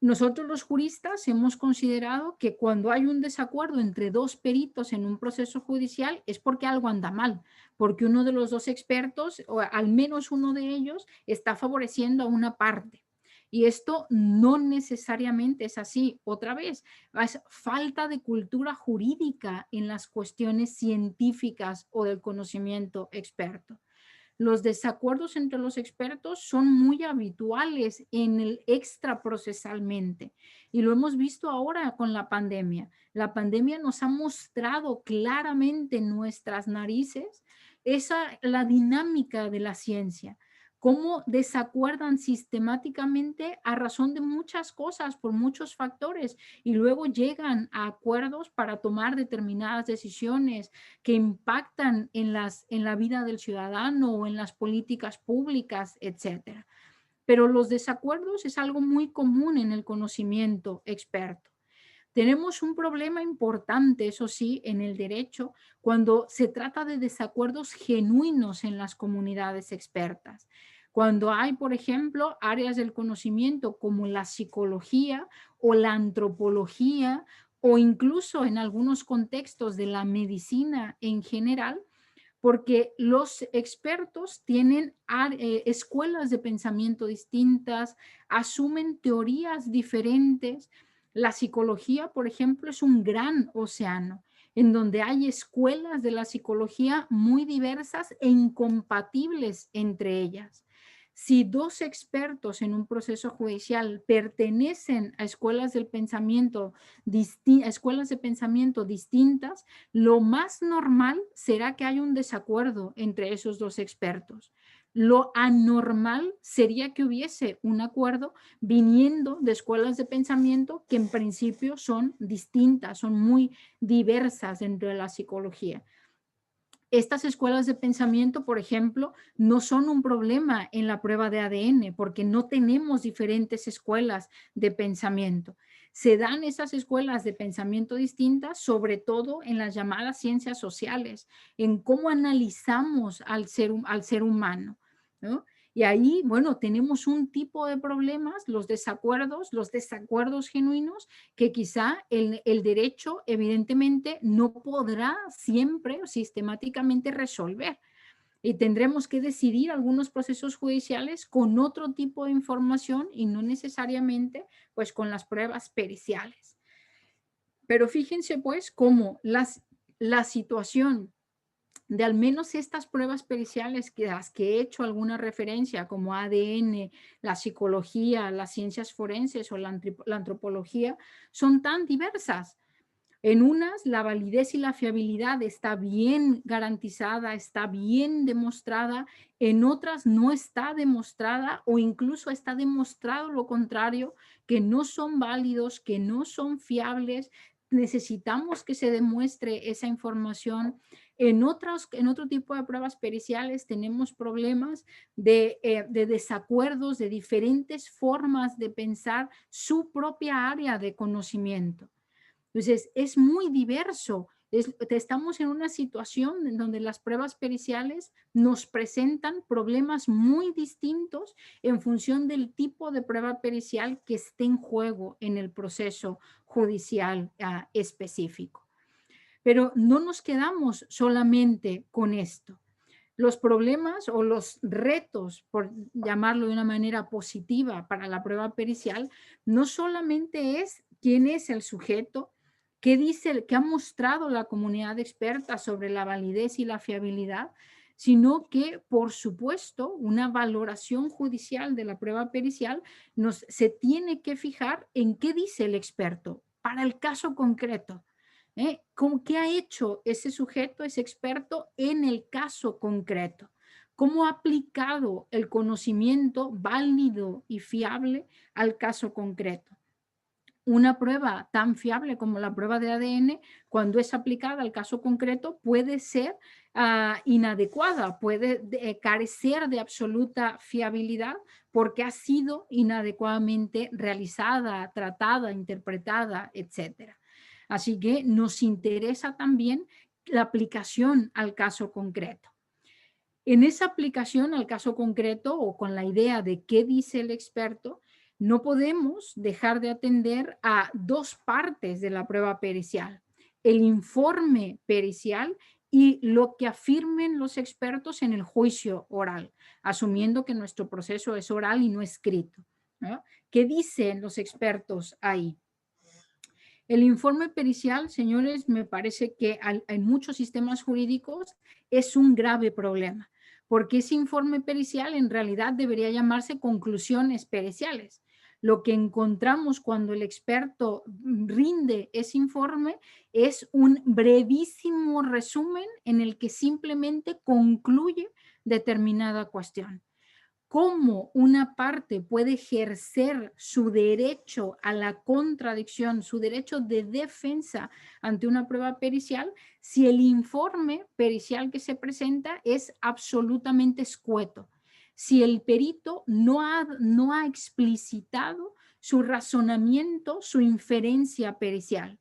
S2: Nosotros los juristas hemos considerado que cuando hay un desacuerdo entre dos peritos en un proceso judicial es porque algo anda mal, porque uno de los dos expertos, o al menos uno de ellos, está favoreciendo a una parte. Y esto no necesariamente es así. Otra vez, es falta de cultura jurídica en las cuestiones científicas o del conocimiento experto. Los desacuerdos entre los expertos son muy habituales en el extraprocesalmente y lo hemos visto ahora con la pandemia. La pandemia nos ha mostrado claramente en nuestras narices la dinámica de la ciencia, cómo desacuerdan sistemáticamente a razón de muchas cosas, por muchos factores, y luego llegan a acuerdos para tomar determinadas decisiones que impactan en la vida del ciudadano o en las políticas públicas, etcétera. Pero los desacuerdos es algo muy común en el conocimiento experto. Tenemos un problema importante, eso sí, en el derecho, cuando se trata de desacuerdos genuinos en las comunidades expertas. Cuando hay, por ejemplo, áreas del conocimiento como la psicología o la antropología o incluso en algunos contextos de la medicina en general, porque los expertos tienen escuelas de pensamiento distintas, asumen teorías diferentes. La psicología, por ejemplo, es un gran océano en donde hay escuelas de la psicología muy diversas e incompatibles entre ellas. Si dos expertos en un proceso judicial pertenecen a escuelas del pensamiento, escuelas de pensamiento distintas, lo más normal será que haya un desacuerdo entre esos dos expertos. Lo anormal sería que hubiese un acuerdo viniendo de escuelas de pensamiento que en principio son distintas, son muy diversas dentro de la psicología. Estas escuelas de pensamiento, por ejemplo, no son un problema en la prueba de ADN porque no tenemos diferentes escuelas de pensamiento. Se dan esas escuelas de pensamiento distintas, sobre todo en las llamadas ciencias sociales, en cómo analizamos al ser humano, ¿no? Y ahí, bueno, tenemos un tipo de problemas, los desacuerdos genuinos, que quizá el derecho evidentemente no podrá siempre o sistemáticamente resolver. Y tendremos que decidir algunos procesos judiciales con otro tipo de información y no necesariamente pues con las pruebas periciales. Pero fíjense pues cómo la situación de al menos estas pruebas periciales que las que he hecho alguna referencia, como ADN, la psicología, las ciencias forenses o la antropología, son tan diversas. En unas, la validez y la fiabilidad está bien garantizada, está bien demostrada, en otras no está demostrada o incluso está demostrado lo contrario, que no son válidos, que no son fiables. Necesitamos que se demuestre esa información. En otro tipo de pruebas periciales tenemos problemas de desacuerdos, de diferentes formas de pensar su propia área de conocimiento. Entonces, es muy diverso. Estamos en una situación en donde las pruebas periciales nos presentan problemas muy distintos en función del tipo de prueba pericial que esté en juego en el proceso judicial específico. Pero no nos quedamos solamente con esto. Los problemas o los retos, por llamarlo de una manera positiva para la prueba pericial, no solamente es quién es el sujeto, qué dice, qué ha mostrado la comunidad experta sobre la validez y la fiabilidad, sino que, por supuesto, una valoración judicial de la prueba pericial se tiene que fijar en qué dice el experto para el caso concreto. ¿Qué ha hecho ese sujeto, ese experto en el caso concreto? ¿Cómo ha aplicado el conocimiento válido y fiable al caso concreto? Una prueba tan fiable como la prueba de ADN, cuando es aplicada al caso concreto, puede ser inadecuada, puede carecer de absoluta fiabilidad porque ha sido inadecuadamente realizada, tratada, interpretada, etcétera. Así que nos interesa también la aplicación al caso concreto. En esa aplicación al caso concreto o con la idea de qué dice el experto, no podemos dejar de atender a dos partes de la prueba pericial: el informe pericial y lo que afirmen los expertos en el juicio oral, asumiendo que nuestro proceso es oral y no escrito. ¿no? ¿Qué dicen los expertos ahí? El informe pericial, señores, me parece que en muchos sistemas jurídicos es un grave problema, porque ese informe pericial en realidad debería llamarse conclusiones periciales. Lo que encontramos cuando el experto rinde ese informe es un brevísimo resumen en el que simplemente concluye determinada cuestión. Cómo una parte puede ejercer su derecho a la contradicción, su derecho de defensa ante una prueba pericial, si el informe pericial que se presenta es absolutamente escueto, si el perito no ha explicitado su razonamiento, su inferencia pericial.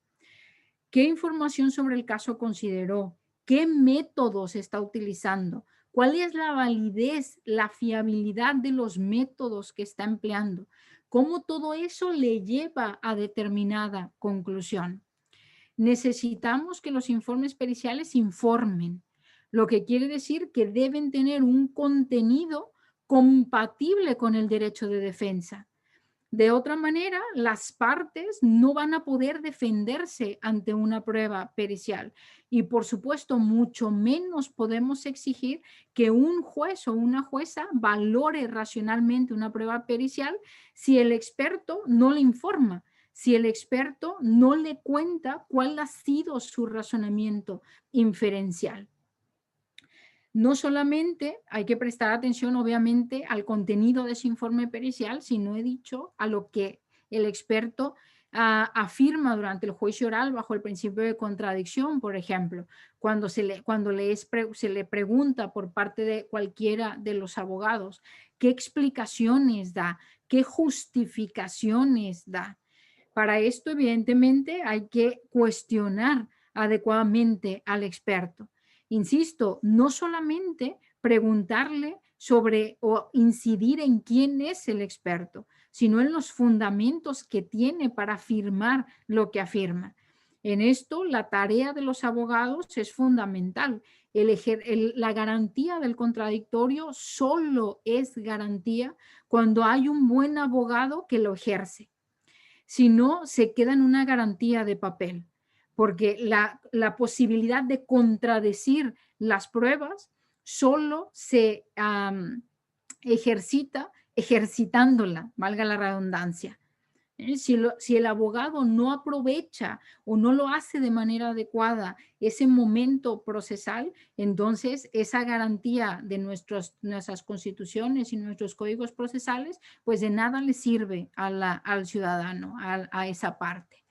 S2: ¿Qué información sobre el caso consideró? ¿Qué métodos está utilizando? ¿Cuál es la validez, la fiabilidad de los métodos que está empleando? ¿Cómo todo eso le lleva a determinada conclusión? Necesitamos que los informes periciales informen, lo que quiere decir que deben tener un contenido compatible con el derecho de defensa. De otra manera, las partes no van a poder defenderse ante una prueba pericial y, por supuesto, mucho menos podemos exigir que un juez o una jueza valore racionalmente una prueba pericial si el experto no le informa, si el experto no le cuenta cuál ha sido su razonamiento inferencial. No solamente hay que prestar atención, obviamente, al contenido de ese informe pericial, sino he dicho a lo que el experto afirma durante el juicio oral bajo el principio de contradicción, por ejemplo, cuando se le pregunta por parte de cualquiera de los abogados qué explicaciones da, qué justificaciones da. Para esto, evidentemente, hay que cuestionar adecuadamente al experto. Insisto, no solamente preguntarle sobre o incidir en quién es el experto, sino en los fundamentos que tiene para afirmar lo que afirma. En esto, la tarea de los abogados es fundamental. La garantía del contradictorio solo es garantía cuando hay un buen abogado que lo ejerce. Si no, se queda en una garantía de papel, porque la posibilidad de contradecir las pruebas solo se ejercita ejercitándola, valga la redundancia. Si el abogado no aprovecha o no lo hace de manera adecuada ese momento procesal, entonces esa garantía de nuestras constituciones y nuestros códigos procesales, pues de nada le sirve al ciudadano, a esa parte.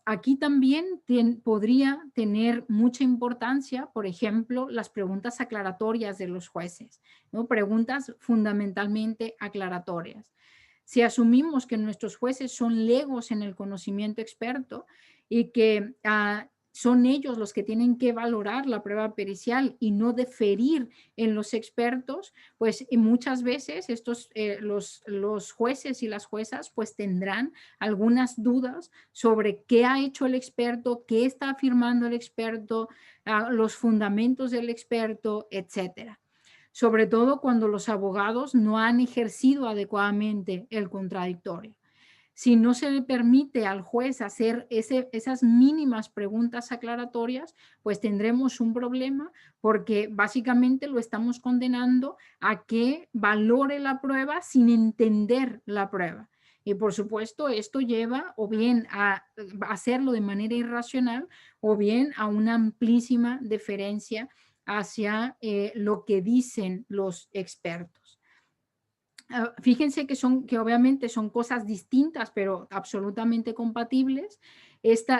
S2: Aquí también podría tener mucha importancia, por ejemplo, las preguntas aclaratorias de los jueces, ¿no? Preguntas fundamentalmente aclaratorias. Si asumimos que nuestros jueces son legos en el conocimiento experto y que son ellos los que tienen que valorar la prueba pericial y no deferir en los expertos, pues muchas veces los jueces y las juezas pues tendrán algunas dudas sobre qué ha hecho el experto, qué está afirmando el experto, los fundamentos del experto, etcétera. Sobre todo cuando los abogados no han ejercido adecuadamente el contradictorio. Si no se le permite al juez hacer esas mínimas preguntas aclaratorias, pues tendremos un problema porque básicamente lo estamos condenando a que valore la prueba sin entender la prueba. Y por supuesto, esto lleva o bien a hacerlo de manera irracional o bien a una amplísima deferencia hacia lo que dicen los expertos. Fíjense que obviamente son cosas distintas, pero absolutamente compatibles.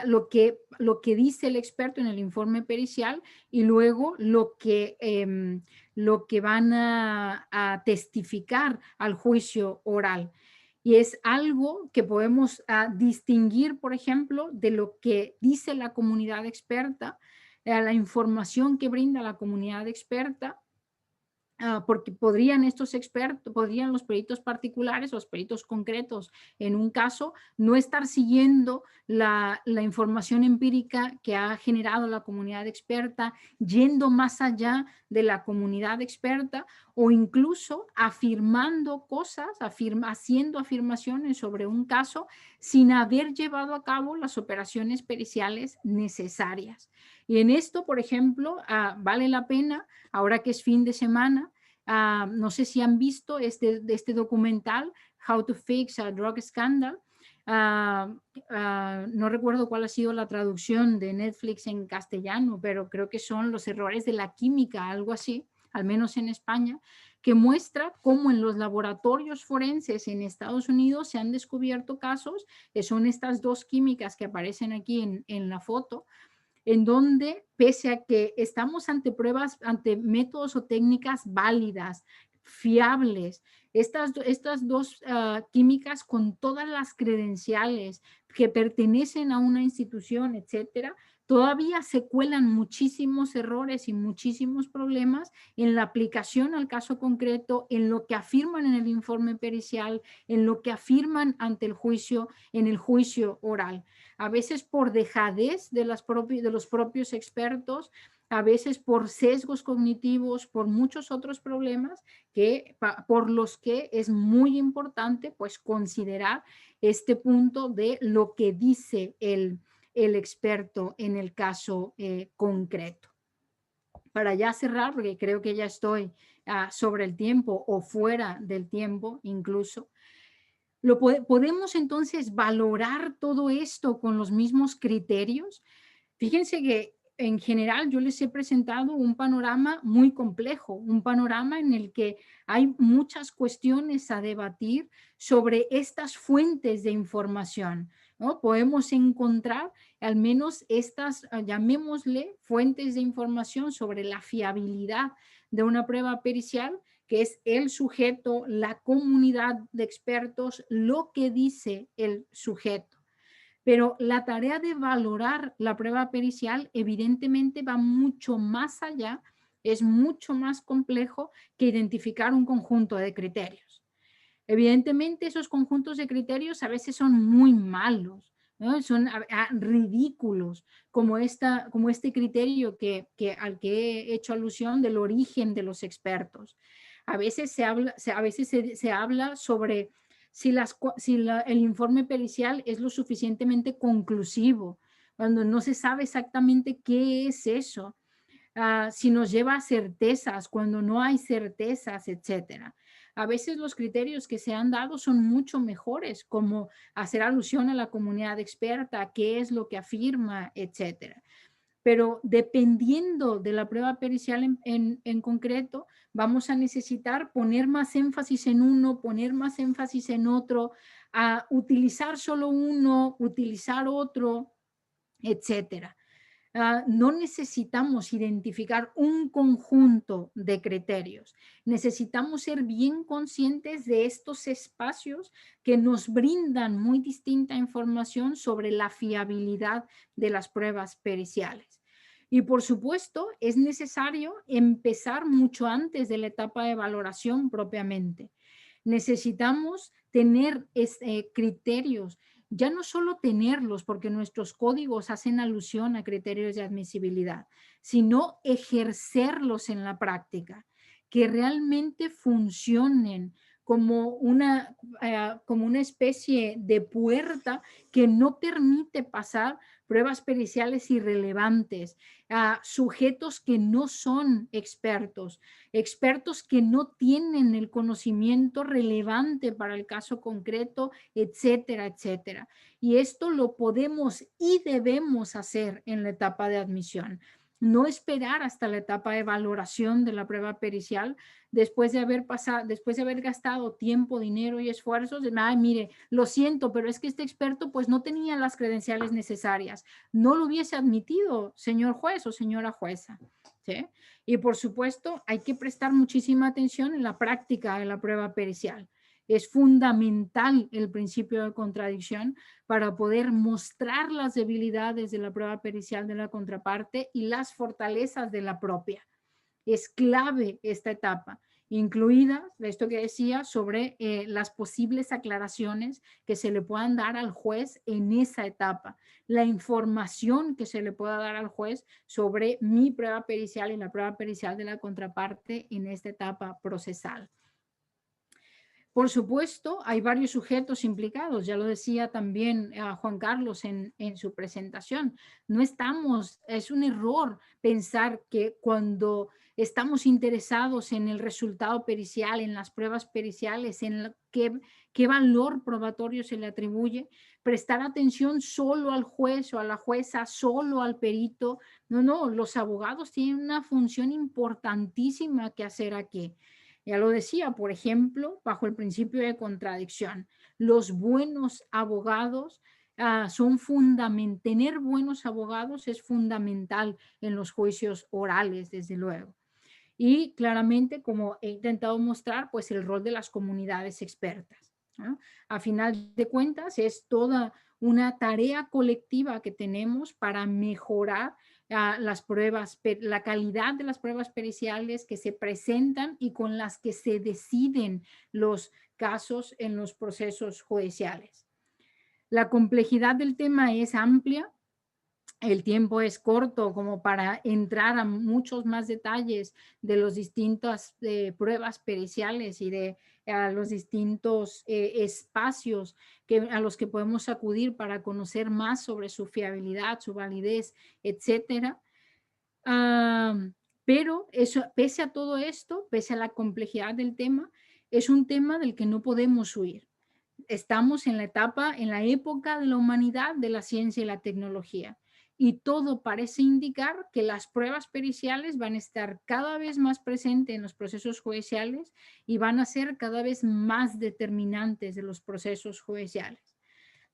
S2: Lo que dice el experto en el informe pericial y luego lo que van a testificar al juicio oral. Y es algo que podemos distinguir, por ejemplo, de lo que dice la comunidad experta, la información que brinda la comunidad experta porque podrían estos expertos, podrían los peritos particulares, los peritos concretos en un caso, no estar siguiendo la información empírica que ha generado la comunidad experta, yendo más allá de la comunidad experta o incluso afirmando cosas, haciendo afirmaciones sobre un caso sin haber llevado a cabo las operaciones periciales necesarias. Y en esto, por ejemplo, vale la pena, ahora que es fin de semana, no sé si han visto este documental, How to Fix a Drug Scandal. No recuerdo cuál ha sido la traducción de Netflix en castellano, pero creo que son los errores de la química, algo así, al menos en España, que muestra cómo en los laboratorios forenses en Estados Unidos se han descubierto casos, que son estas dos químicas que aparecen aquí en la foto, en donde, pese a que estamos ante pruebas, ante métodos o técnicas válidas, fiables, estas dos químicas con todas las credenciales que pertenecen a una institución, etcétera, todavía se cuelan muchísimos errores y muchísimos problemas en la aplicación al caso concreto, en lo que afirman en el informe pericial, en lo que afirman ante el juicio, en el juicio oral. A veces por dejadez de los propios expertos, a veces por sesgos cognitivos, por muchos otros problemas por los que es muy importante pues considerar este punto de lo que dice el experto en el caso concreto. Para ya cerrar, porque creo que ya estoy sobre el tiempo o fuera del tiempo incluso, ¿podemos entonces valorar todo esto con los mismos criterios? Fíjense que en general yo les he presentado un panorama muy complejo, un panorama en el que hay muchas cuestiones a debatir sobre estas fuentes de información, ¿no? Podemos encontrar al menos estas, llamémosle, fuentes de información sobre la fiabilidad de una prueba pericial, que es el sujeto, la comunidad de expertos, lo que dice el sujeto. Pero la tarea de valorar la prueba pericial evidentemente va mucho más allá, es mucho más complejo que identificar un conjunto de criterios. Evidentemente esos conjuntos de criterios a veces son muy malos, ¿no? Son ridículos, como este criterio al que he hecho alusión del origen de los expertos. A veces se habla sobre si el informe pericial es lo suficientemente conclusivo, cuando no se sabe exactamente qué es eso, si nos lleva a certezas, cuando no hay certezas, etcétera. A veces los criterios que se han dado son mucho mejores, como hacer alusión a la comunidad experta, qué es lo que afirma, etcétera. Pero dependiendo de la prueba pericial en concreto, vamos a necesitar poner más énfasis en uno, poner más énfasis en otro, a utilizar solo uno, utilizar otro, etcétera. No necesitamos identificar un conjunto de criterios. Necesitamos ser bien conscientes de estos espacios que nos brindan muy distinta información sobre la fiabilidad de las pruebas periciales. Y por supuesto, es necesario empezar mucho antes de la etapa de valoración propiamente. Necesitamos tener criterios, ya no solo tenerlos, porque nuestros códigos hacen alusión a criterios de admisibilidad, sino ejercerlos en la práctica, que realmente funcionen como una especie de puerta que no permite pasar pruebas periciales irrelevantes, a sujetos que no son expertos, expertos que no tienen el conocimiento relevante para el caso concreto, etcétera, etcétera. Y esto lo podemos y debemos hacer en la etapa de admisión. No esperar hasta la etapa de valoración de la prueba pericial después de haber gastado tiempo, dinero y esfuerzos. Ay, mire, lo siento, pero es que este experto pues no tenía las credenciales necesarias. No lo hubiese admitido, señor juez o señora jueza. ¿Sí? Y por supuesto, hay que prestar muchísima atención en la práctica de la prueba pericial. Es fundamental el principio de contradicción para poder mostrar las debilidades de la prueba pericial de la contraparte y las fortalezas de la propia. Es clave esta etapa incluidas, de esto que decía, sobre las posibles aclaraciones que se le puedan dar al juez en esa etapa, la información que se le pueda dar al juez sobre mi prueba pericial y la prueba pericial de la contraparte en esta etapa procesal. Por supuesto, hay varios sujetos implicados, ya lo decía también Juan Carlos en su presentación. No estamos, es un error pensar que cuando estamos interesados en el resultado pericial, en las pruebas periciales, en qué valor probatorio se le atribuye, prestar atención solo al juez o a la jueza, solo al perito. No, no, los abogados tienen una función importantísima que hacer aquí. Ya lo decía, por ejemplo, bajo el principio de contradicción, los buenos abogados son fundamental, tener buenos abogados es fundamental en los juicios orales, desde luego. Y claramente, como he intentado mostrar, pues el rol de las comunidades expertas, ¿no? A final de cuentas, es toda una tarea colectiva que tenemos para mejorar las pruebas, la calidad de las pruebas periciales que se presentan y con las que se deciden los casos en los procesos judiciales. La complejidad del tema es amplia, el tiempo es corto como para entrar a muchos más detalles de las distintas pruebas periciales y de los distintos espacios a los que podemos acudir para conocer más sobre su fiabilidad, su validez, etcétera. Pero eso, pese a todo esto, pese a la complejidad del tema, es un tema del que no podemos huir. Estamos en la etapa, en la época de la humanidad, de la ciencia y la tecnología. Y todo parece indicar que las pruebas periciales van a estar cada vez más presentes en los procesos judiciales y van a ser cada vez más determinantes de los procesos judiciales.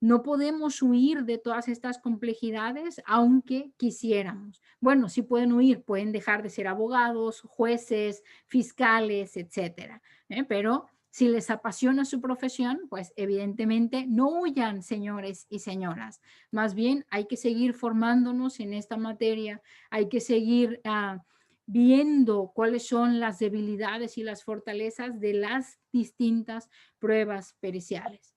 S2: No podemos huir de todas estas complejidades, aunque quisiéramos. Bueno, sí pueden huir, pueden dejar de ser abogados, jueces, fiscales, etcétera. Pero si les apasiona su profesión, pues evidentemente no huyan, señores y señoras. Más bien hay que seguir formándonos en esta materia, hay que seguir viendo cuáles son las debilidades y las fortalezas de las distintas pruebas periciales.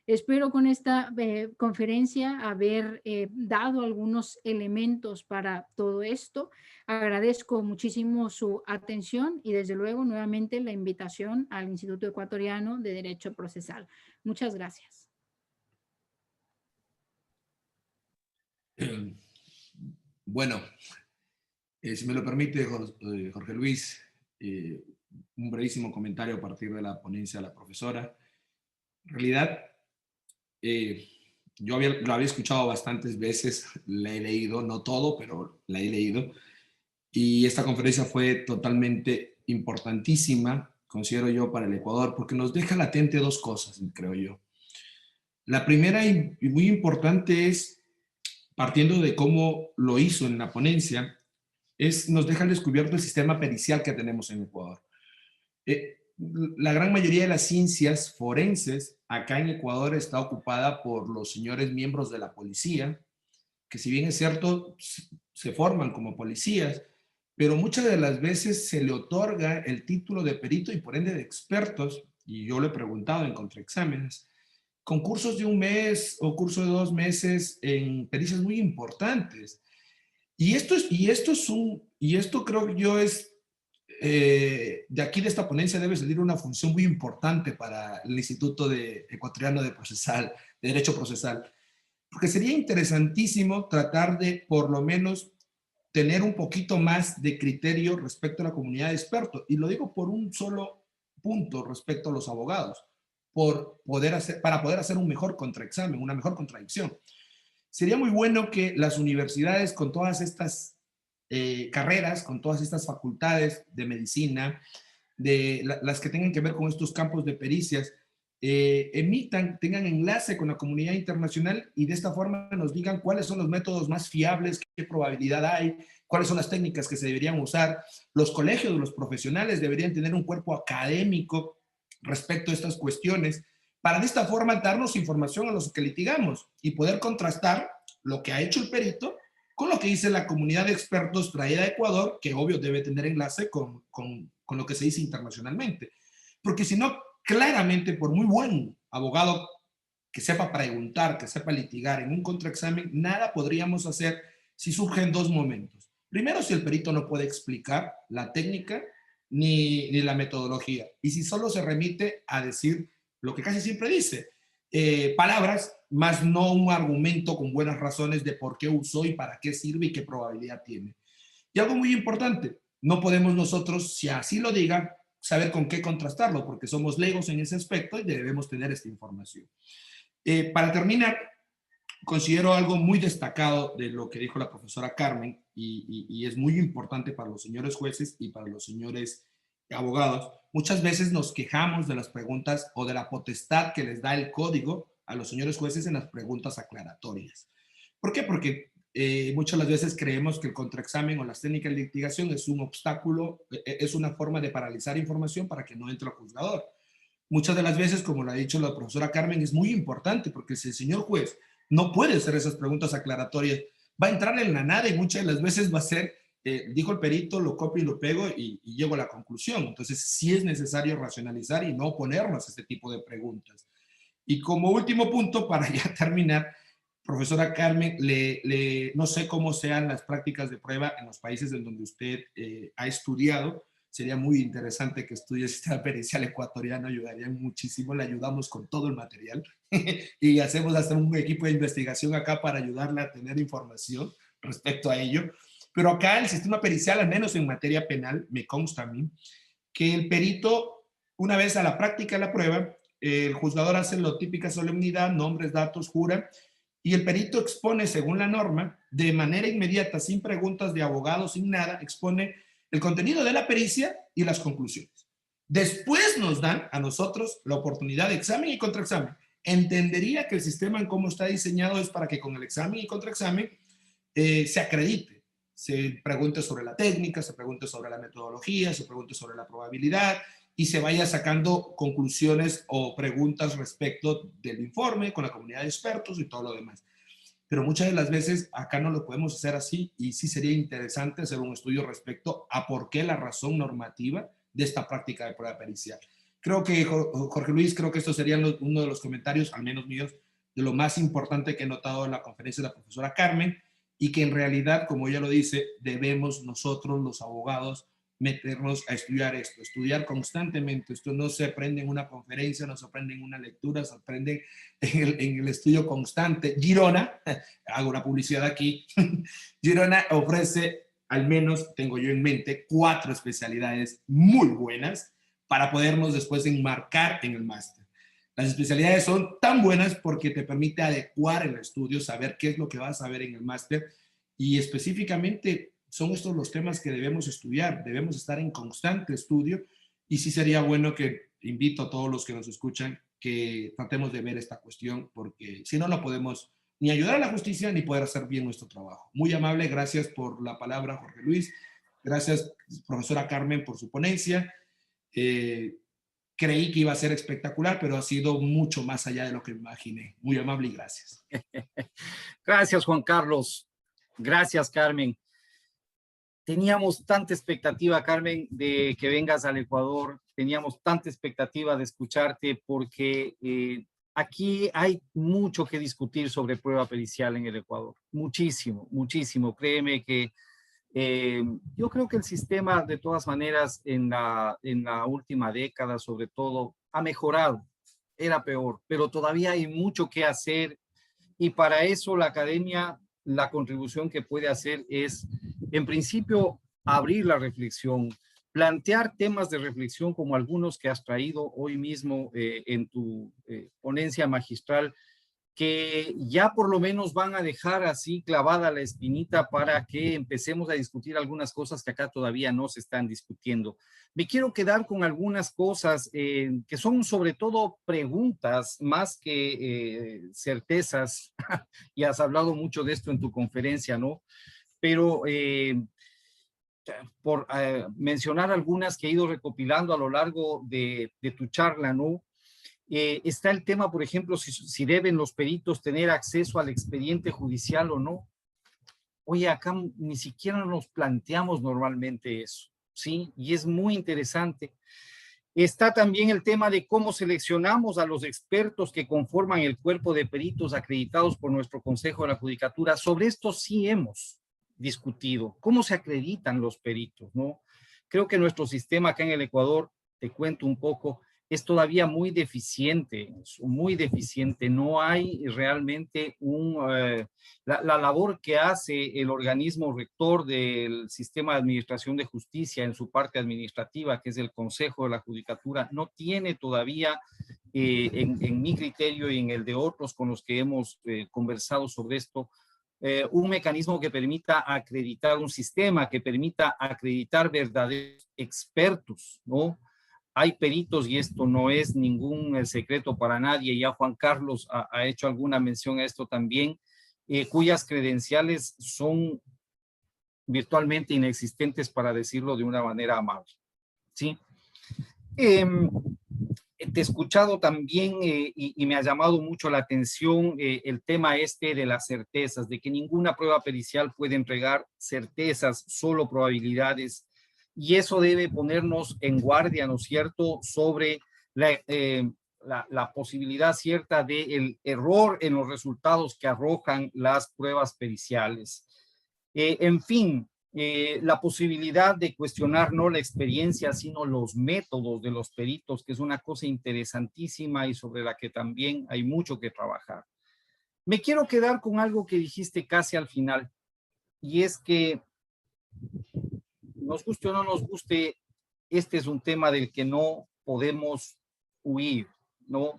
S2: Espero con esta conferencia haber dado algunos elementos para todo esto. Agradezco muchísimo su atención y desde luego nuevamente la invitación al Instituto Ecuatoriano de Derecho Procesal. Muchas gracias.
S1: Bueno, si me lo permite, Jorge Luis, un brevísimo comentario a partir de la ponencia de la profesora. En realidad, yo lo había escuchado bastantes veces, la he leído, no todo, pero la he leído, y esta conferencia fue totalmente importantísima, considero yo, para el Ecuador, porque nos deja latente dos cosas, creo yo. La primera y muy importante es, partiendo de cómo lo hizo en la ponencia, nos deja al descubierto el sistema pericial que tenemos en Ecuador. La gran mayoría de las ciencias forenses acá en Ecuador está ocupada por los señores miembros de la policía, que si bien es cierto, se forman como policías, pero muchas de las veces se le otorga el título de perito y por ende de expertos, y yo lo he preguntado en contraexámenes, con cursos de un mes o curso de 2 meses en pericias muy importantes. Y esto creo yo es, de aquí de esta ponencia debe salir una función muy importante para el Instituto Ecuatoriano de Derecho Procesal, porque sería interesantísimo tratar de, por lo menos, tener un poquito más de criterio respecto a la comunidad de expertos. Y lo digo por un solo punto respecto a los abogados, para poder hacer un mejor contraexamen, una mejor contradicción. Sería muy bueno que las universidades con todas estas carreras, con todas estas facultades de medicina, las que tengan que ver con estos campos de pericias, tengan enlace con la comunidad internacional y de esta forma nos digan cuáles son los métodos más fiables, qué probabilidad hay, cuáles son las técnicas que se deberían usar. Los colegios de los profesionales deberían tener un cuerpo académico respecto a estas cuestiones para de esta forma darnos información a los que litigamos y poder contrastar lo que ha hecho el perito con lo que dice la comunidad de expertos traída a Ecuador, que obvio debe tener enlace con lo que se dice internacionalmente. Porque si no, claramente, por muy buen abogado que sepa preguntar, que sepa litigar en un contraexamen, nada podríamos hacer si surgen dos momentos. Primero, si el perito no puede explicar la técnica ni la metodología, y si solo se remite a decir lo que casi siempre dice, palabras, más no un argumento con buenas razones de por qué usó y para qué sirve y qué probabilidad tiene. Y algo muy importante, no podemos nosotros, si así lo diga, saber con qué contrastarlo, porque somos legos en ese aspecto y debemos tener esta información. Para terminar, considero algo muy destacado de lo que dijo la profesora Carmen y es muy importante para los señores jueces y para los señores abogados. Muchas veces nos quejamos de las preguntas o de la potestad que les da el código a los señores jueces en las preguntas aclaratorias. ¿Por qué? Porque muchas de las veces creemos que el contraexamen o las técnicas de litigación es un obstáculo, es una forma de paralizar información para que no entre al juzgador. Muchas de las veces, como lo ha dicho la profesora Carmen, es muy importante porque si el señor juez no puede hacer esas preguntas aclaratorias, va a entrar en la nada y muchas de las veces va a ser, dijo el perito, lo copio y lo pego y llego a la conclusión. Entonces sí es necesario racionalizar y no oponernos a este tipo de preguntas. Y como último punto, para ya terminar, profesora Carmen, no sé cómo sean las prácticas de prueba en los países en donde usted ha estudiado. Sería muy interesante que estudie el sistema pericial ecuatoriano, ayudaría muchísimo, le ayudamos con todo el material y hacemos hasta un equipo de investigación acá para ayudarle a tener información respecto a ello. Pero acá el sistema pericial, al menos en materia penal, me consta a mí, que el perito, una vez a la práctica de la prueba, el juzgador hace la típica solemnidad, nombres, datos, jura, y el perito expone, según la norma, de manera inmediata, sin preguntas de abogado, sin nada, expone el contenido de la pericia y las conclusiones. Después nos dan a nosotros la oportunidad de examen y contraexamen. Entendería que el sistema en cómo está diseñado es para que con el examen y contraexamen se acredite, se pregunte sobre la técnica, se pregunte sobre la metodología, se pregunte sobre la probabilidad y se vaya sacando conclusiones o preguntas respecto del informe con la comunidad de expertos y todo lo demás. Pero muchas de las veces acá no lo podemos hacer así y sí sería interesante hacer un estudio respecto a por qué la razón normativa de esta práctica de prueba pericial. Creo que, Jorge Luis, creo que estos serían uno de los comentarios, al menos míos, de lo más importante que he notado en la conferencia de la profesora Carmen y que en realidad, como ella lo dice, debemos nosotros, los abogados, meternos a estudiar esto, estudiar constantemente. Esto no se aprende en una conferencia, no se aprende en una lectura, se aprende en el estudio constante. Girona, hago una publicidad aquí, Girona ofrece, al menos tengo yo en mente, 4 especialidades muy buenas para podernos después enmarcar en el máster. Las especialidades son tan buenas porque te permite adecuar el estudio, saber qué es lo que vas a ver en el máster y específicamente son estos los temas que debemos estudiar, debemos estar en constante estudio y sí sería bueno que invito a todos los que nos escuchan que tratemos de ver esta cuestión porque si no, no podemos ni ayudar a la justicia ni poder hacer bien nuestro trabajo. Muy amable, gracias por la palabra, Jorge Luis. Gracias, profesora Carmen, por su ponencia. Creí que iba a ser espectacular, pero ha sido mucho más allá de lo que imaginé. Muy amable y gracias.
S3: Gracias, Juan Carlos. Gracias, Carmen. Teníamos tanta expectativa, Carmen, de que vengas al Ecuador. Teníamos tanta expectativa de escucharte porque aquí hay mucho que discutir sobre prueba pericial en el Ecuador. Muchísimo, muchísimo. Créeme que yo creo que el sistema, de todas maneras, en la última década, sobre todo, ha mejorado. Era peor, pero todavía hay mucho que hacer y para eso la academia, la contribución que puede hacer es, en principio, abrir la reflexión, plantear temas de reflexión como algunos que has traído hoy mismo en tu ponencia magistral, que ya por lo menos van a dejar así clavada la espinita para que empecemos a discutir algunas cosas que acá todavía no se están discutiendo. Me quiero quedar con algunas cosas que son sobre todo preguntas más que certezas, y has hablado mucho de esto en tu conferencia, ¿no? Pero por mencionar algunas que he ido recopilando a lo largo de tu charla, ¿no? Está el tema, por ejemplo, si deben los peritos tener acceso al expediente judicial o no. Oye, acá ni siquiera nos planteamos normalmente eso, ¿sí? Y es muy interesante. Está también el tema de cómo seleccionamos a los expertos que conforman el cuerpo de peritos acreditados por nuestro Consejo de la Judicatura. Sobre esto sí hemos discutido. ¿Cómo se acreditan los peritos, no? Creo que nuestro sistema acá en el Ecuador, te cuento un poco, es todavía muy deficiente, muy deficiente. No hay realmente la labor que hace el organismo rector del sistema de administración de justicia en su parte administrativa, que es el Consejo de la Judicatura, no tiene todavía, en mi criterio y en el de otros con los que hemos conversado sobre esto, un mecanismo que permita acreditar un sistema, que permita acreditar verdaderos expertos, ¿no? Hay peritos, y esto no es ningún secreto para nadie, ya Juan Carlos ha hecho alguna mención a esto también, cuyas credenciales son virtualmente inexistentes, para decirlo de una manera amable, ¿sí? Te he escuchado también y me ha llamado mucho la atención el tema este de las certezas, de que ninguna prueba pericial puede entregar certezas, solo probabilidades, y eso debe ponernos en guardia, ¿no es cierto?, sobre la posibilidad cierta del error en los resultados que arrojan las pruebas periciales. En fin, la posibilidad de cuestionar no la experiencia, sino los métodos de los peritos, que es una cosa interesantísima y sobre la que también hay mucho que trabajar. Me quiero quedar con algo que dijiste casi al final, y es que, nos guste o no nos guste, este es un tema del que no podemos huir, ¿no?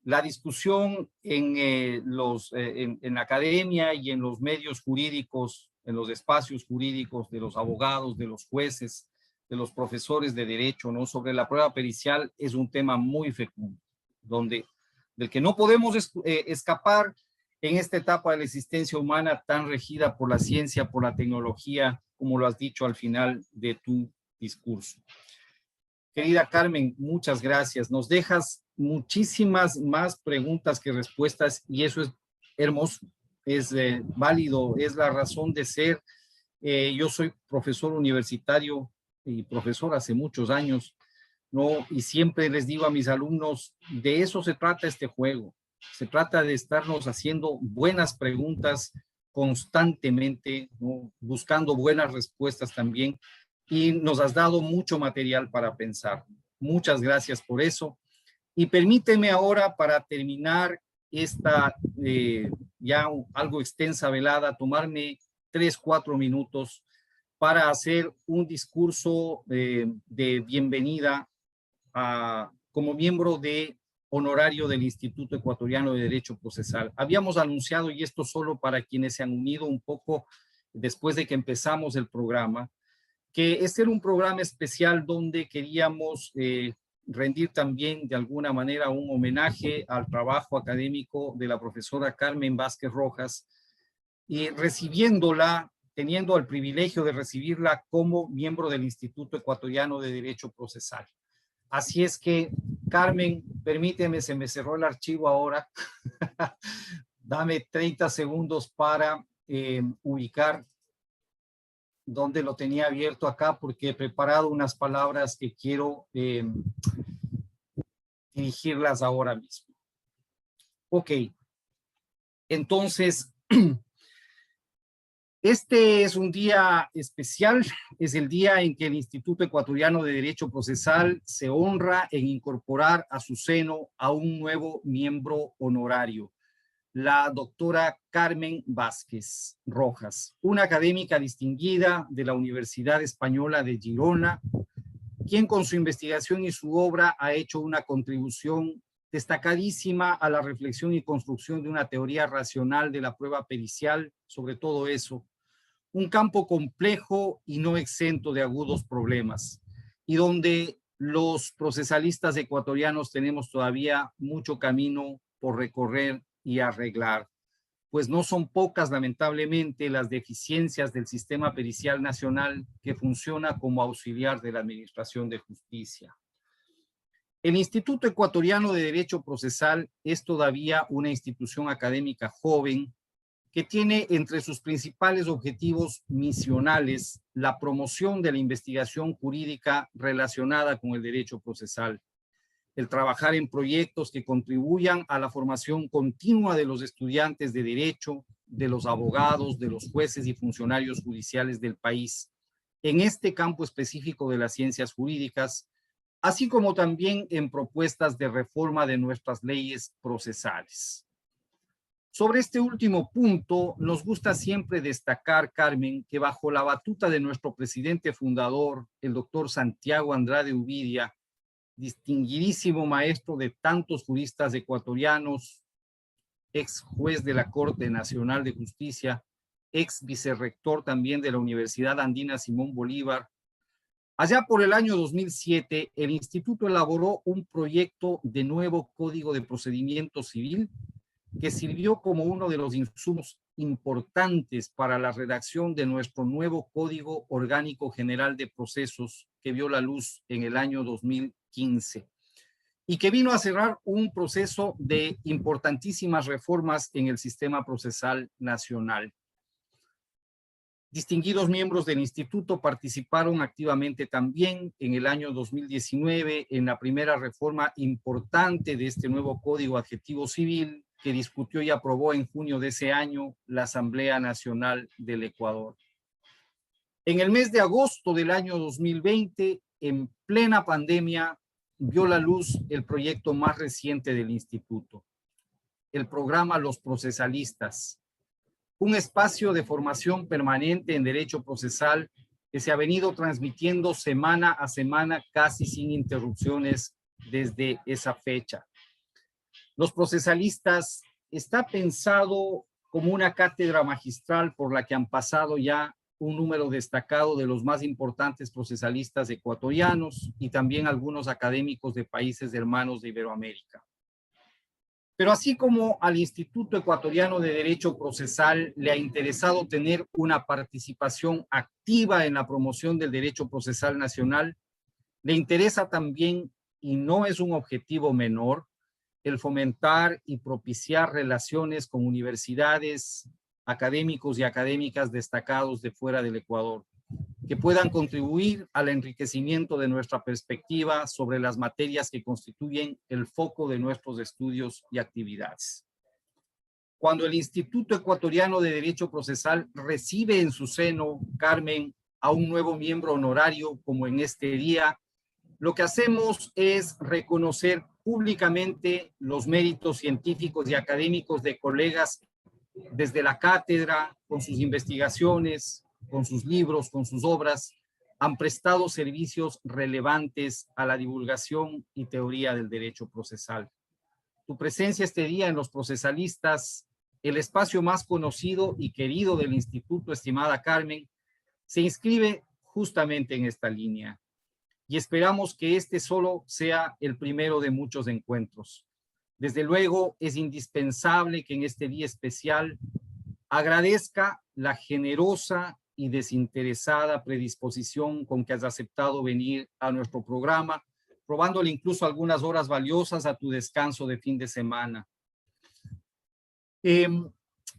S3: La discusión en la academia y en los medios jurídicos, en los espacios jurídicos de los abogados, de los jueces, de los profesores de derecho, ¿no?, sobre la prueba pericial es un tema muy fecundo, del que no podemos escapar en esta etapa de la existencia humana tan regida por la ciencia, por la tecnología, como lo has dicho al final de tu discurso. Querida Carmen, muchas gracias. Nos dejas muchísimas más preguntas que respuestas, y eso es hermoso, es válido, es la razón de ser. Yo soy profesor universitario y profesor hace muchos años, ¿no? Y siempre les digo a mis alumnos, de eso se trata este juego. Se trata de estarnos haciendo buenas preguntas constantemente, ¿no?, buscando buenas respuestas también, y nos has dado mucho material para pensar. Muchas gracias por eso. Y permíteme ahora, para terminar esta ya algo extensa velada, tomarme 3-4 minutos para hacer un discurso de bienvenida como miembro de honorario del Instituto Ecuatoriano de Derecho Procesal. Habíamos anunciado, y esto solo para quienes se han unido un poco después de que empezamos el programa, que este era un programa especial donde queríamos rendir también de alguna manera un homenaje al trabajo académico de la profesora Carmen Vázquez Rojas, y recibiéndola, teniendo el privilegio de recibirla como miembro del Instituto Ecuatoriano de Derecho Procesal. Así es que, Carmen, permíteme, se me cerró el archivo ahora. Dame 30 segundos para ubicar donde lo tenía abierto acá, porque he preparado unas palabras que quiero dirigirlas ahora mismo. Ok, entonces, este es un día especial, es el día en que el Instituto Ecuatoriano de Derecho Procesal se honra en incorporar a su seno a un nuevo miembro honorario, la doctora Carmen Vázquez Rojas, una académica distinguida de la Universidad Española de Girona, quien con su investigación y su obra ha hecho una contribución destacadísima a la reflexión y construcción de una teoría racional de la prueba pericial, sobre todo eso, un campo complejo y no exento de agudos problemas, y donde los procesalistas ecuatorianos tenemos todavía mucho camino por recorrer y arreglar, pues no son pocas, lamentablemente, las deficiencias del sistema pericial nacional, que funciona como auxiliar de la Administración de Justicia. El Instituto Ecuatoriano de Derecho Procesal es todavía una institución académica joven, que tiene entre sus principales objetivos misionales la promoción de la investigación jurídica relacionada con el derecho procesal, el trabajar en proyectos que contribuyan a la formación continua de los estudiantes de derecho, de los abogados, de los jueces y funcionarios judiciales del país, en este campo específico de las ciencias jurídicas, así como también en propuestas de reforma de nuestras leyes procesales. Sobre este último punto, nos gusta siempre destacar, Carmen, que bajo la batuta de nuestro presidente fundador, el doctor Santiago Andrade Uvidia, distinguidísimo maestro de tantos juristas ecuatorianos, ex juez de la Corte Nacional de Justicia, ex vicerrector también de la Universidad Andina Simón Bolívar. Allá por el año 2007, el instituto elaboró un proyecto de nuevo Código de Procedimiento Civil que sirvió como uno de los insumos importantes para la redacción de nuestro nuevo Código Orgánico General de Procesos que vio la luz en el año 2015 y que vino a cerrar un proceso de importantísimas reformas en el sistema procesal nacional. Distinguidos miembros del instituto participaron activamente también en el año 2019 en la primera reforma importante de este nuevo Código Adjetivo Civil que discutió y aprobó en junio de ese año la Asamblea Nacional del Ecuador. En el mes de agosto del año 2020, en plena pandemia, vio la luz el proyecto más reciente del instituto, el programa Los Procesalistas, un espacio de formación permanente en derecho procesal que se ha venido transmitiendo semana a semana casi sin interrupciones desde esa fecha. Los Procesalistas está pensado como una cátedra magistral por la que han pasado ya un número destacado de los más importantes procesalistas ecuatorianos y también algunos académicos de países hermanos de Iberoamérica. Pero así como al Instituto Ecuatoriano de Derecho Procesal le ha interesado tener una participación activa en la promoción del derecho procesal nacional, le interesa también, y no es un objetivo menor, el fomentar y propiciar relaciones con universidades, académicos y académicas destacados de fuera del Ecuador, que puedan contribuir al enriquecimiento de nuestra perspectiva sobre las materias que constituyen el foco de nuestros estudios y actividades. Cuando el Instituto Ecuatoriano de Derecho Procesal recibe en su seno, Carmen, a un nuevo miembro honorario como en este día, lo que hacemos es reconocer públicamente los méritos científicos y académicos de colegas desde la cátedra, con sus investigaciones, con sus libros, con sus obras, han prestado servicios relevantes a la divulgación y teoría del derecho procesal. Tu presencia este día en Los Procesalistas, el espacio más conocido y querido del instituto, estimada Carmen, se inscribe justamente en esta línea. Y esperamos que este solo sea el primero de muchos encuentros. Desde luego, es indispensable que en este día especial agradezca la generosa y desinteresada predisposición con que has aceptado venir a nuestro programa, robándole incluso algunas horas valiosas a tu descanso de fin de semana.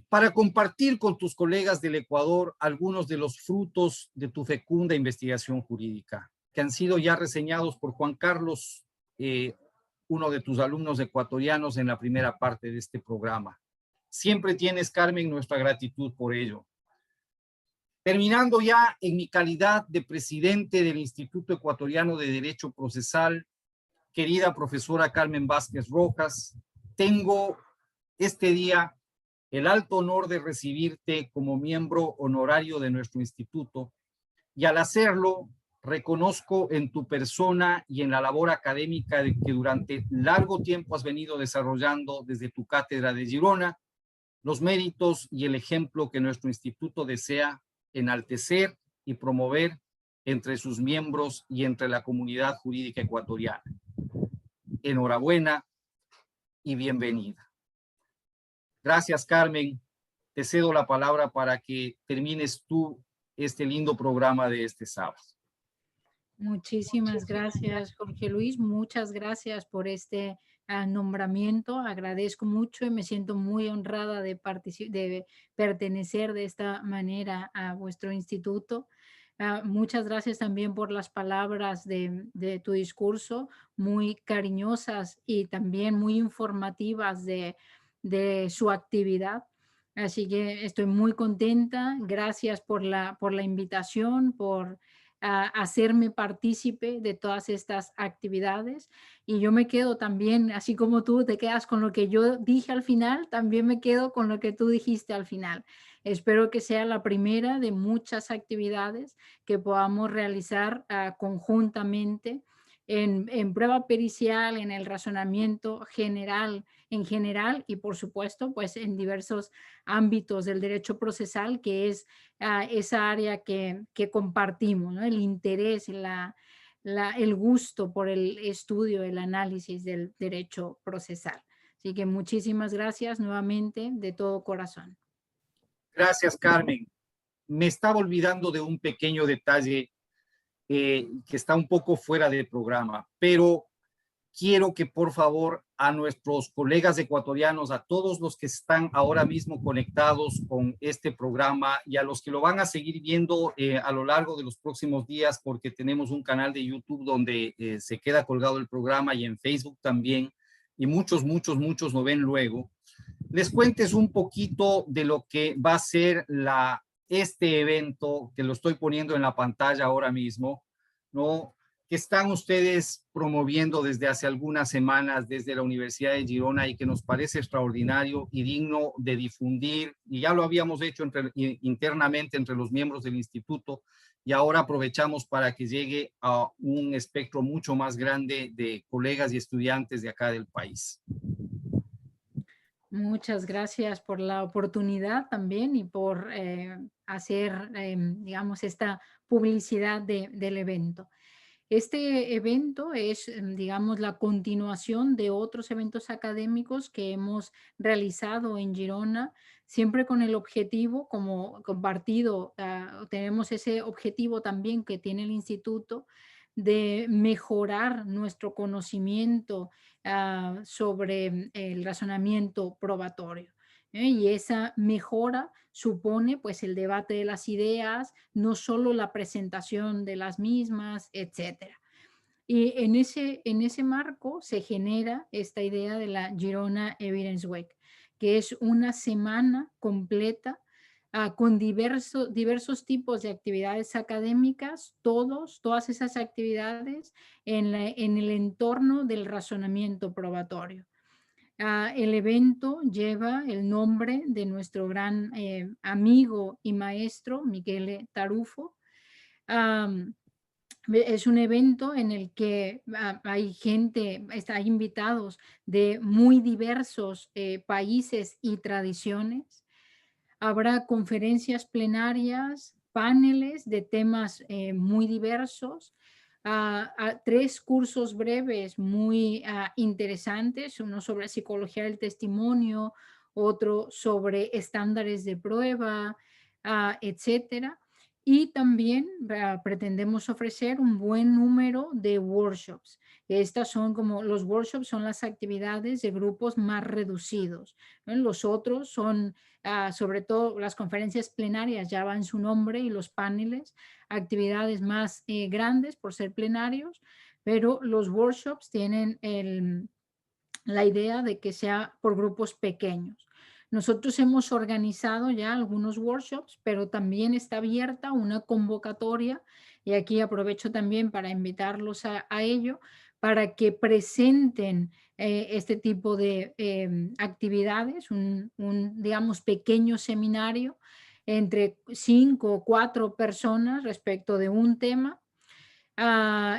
S3: Para compartir con tus colegas del Ecuador algunos de los frutos de tu fecunda investigación jurídica, que han sido ya reseñados por Juan Carlos, uno de tus alumnos ecuatorianos en la primera parte de este programa. Siempre tienes, Carmen, nuestra gratitud por ello. Terminando ya en mi calidad de presidente del Instituto Ecuatoriano de Derecho Procesal, querida profesora Carmen Vázquez Rojas, tengo este día el alto honor de recibirte como miembro honorario de nuestro instituto y al hacerlo reconozco en tu persona y en la labor académica que durante largo tiempo has venido desarrollando desde tu cátedra de Girona, los méritos y el ejemplo que nuestro instituto desea enaltecer y promover entre sus miembros y entre la comunidad jurídica ecuatoriana. Enhorabuena y bienvenida. Gracias, Carmen. Te cedo la palabra para que termines tú este lindo programa de este sábado.
S2: Muchísimas gracias, Jorge Luis. Muchas gracias por este nombramiento. Agradezco mucho y me siento muy honrada de pertenecer de esta manera a vuestro instituto. Muchas gracias también por las palabras de tu discurso, muy cariñosas y también muy informativas de su actividad. Así que estoy muy contenta. Gracias por la invitación, por hacerme partícipe de todas estas actividades. Y yo me quedo también, así como tú te quedas con lo que yo dije al final, también me quedo con lo que tú dijiste al final. Espero que sea la primera de muchas actividades que podamos realizar conjuntamente en prueba pericial, en el razonamiento general, en general y por supuesto pues en diversos ámbitos del derecho procesal, que es esa área que compartimos, ¿no? El interés, el gusto por el estudio, el análisis del derecho procesal. Así que muchísimas gracias nuevamente de todo corazón.
S3: Gracias, Carmen. Me estaba olvidando de un pequeño detalle que está un poco fuera del programa, pero quiero que por favor a nuestros colegas ecuatorianos, a todos los que están ahora mismo conectados con este programa y a los que lo van a seguir viendo a lo largo de los próximos días, porque tenemos un canal de YouTube donde se queda colgado el programa y en Facebook también, y muchos lo ven luego, les cuentes un poquito de lo que va a ser este evento, que lo estoy poniendo en la pantalla ahora mismo, ¿no? Que están ustedes promoviendo desde hace algunas semanas desde la Universidad de Girona y que nos parece extraordinario y digno de difundir, y ya lo habíamos hecho internamente entre los miembros del instituto, y ahora aprovechamos para que llegue a un espectro mucho más grande de colegas y estudiantes de acá del país.
S2: Muchas gracias por la oportunidad también y por hacer, digamos, esta publicidad del evento. Este evento es, digamos, la continuación de otros eventos académicos que hemos realizado en Girona, siempre con el objetivo, como compartido, tenemos ese objetivo también que tiene el instituto de mejorar nuestro conocimiento sobre el razonamiento probatorio. Y esa mejora supone pues el debate de las ideas, no solo la presentación de las mismas, etcétera. Y en ese marco se genera esta idea de la Girona Evidence Week, que es una semana completa con diversos tipos de actividades académicas, todas esas actividades en el entorno del razonamiento probatorio. El evento lleva el nombre de nuestro gran amigo y maestro, Michele Tarufo. Es un evento en el que hay hay invitados de muy diversos países y tradiciones. Habrá conferencias plenarias, paneles de temas muy diversos, 3 cursos breves muy interesantes, uno sobre psicología del testimonio, otro sobre estándares de prueba, etcétera. Y también pretendemos ofrecer un buen número de workshops. Estas son como los workshops son las actividades de grupos más reducidos, ¿no? Los otros son sobre todo las conferencias plenarias, ya va en su nombre, y los paneles, actividades más grandes por ser plenarios, pero los workshops tienen la idea de que sea por grupos pequeños. Nosotros hemos organizado ya algunos workshops, pero también está abierta una convocatoria, y aquí aprovecho también para invitarlos a ello, para que presenten este tipo de actividades, digamos, pequeño seminario entre 5 o 4 personas respecto de un tema,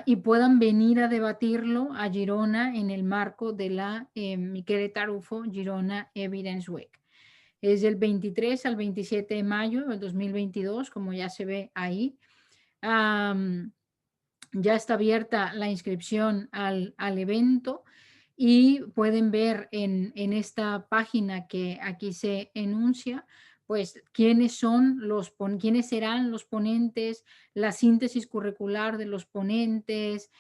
S2: y puedan venir a debatirlo a Girona en el marco de la Michele Tarufo Girona Evidence Week. Es del 23 al 27 de mayo del 2022, como ya se ve ahí. Ya está abierta la inscripción al evento y pueden ver en esta página que aquí se enuncia, pues quiénes serán los ponentes, la síntesis curricular de los ponentes,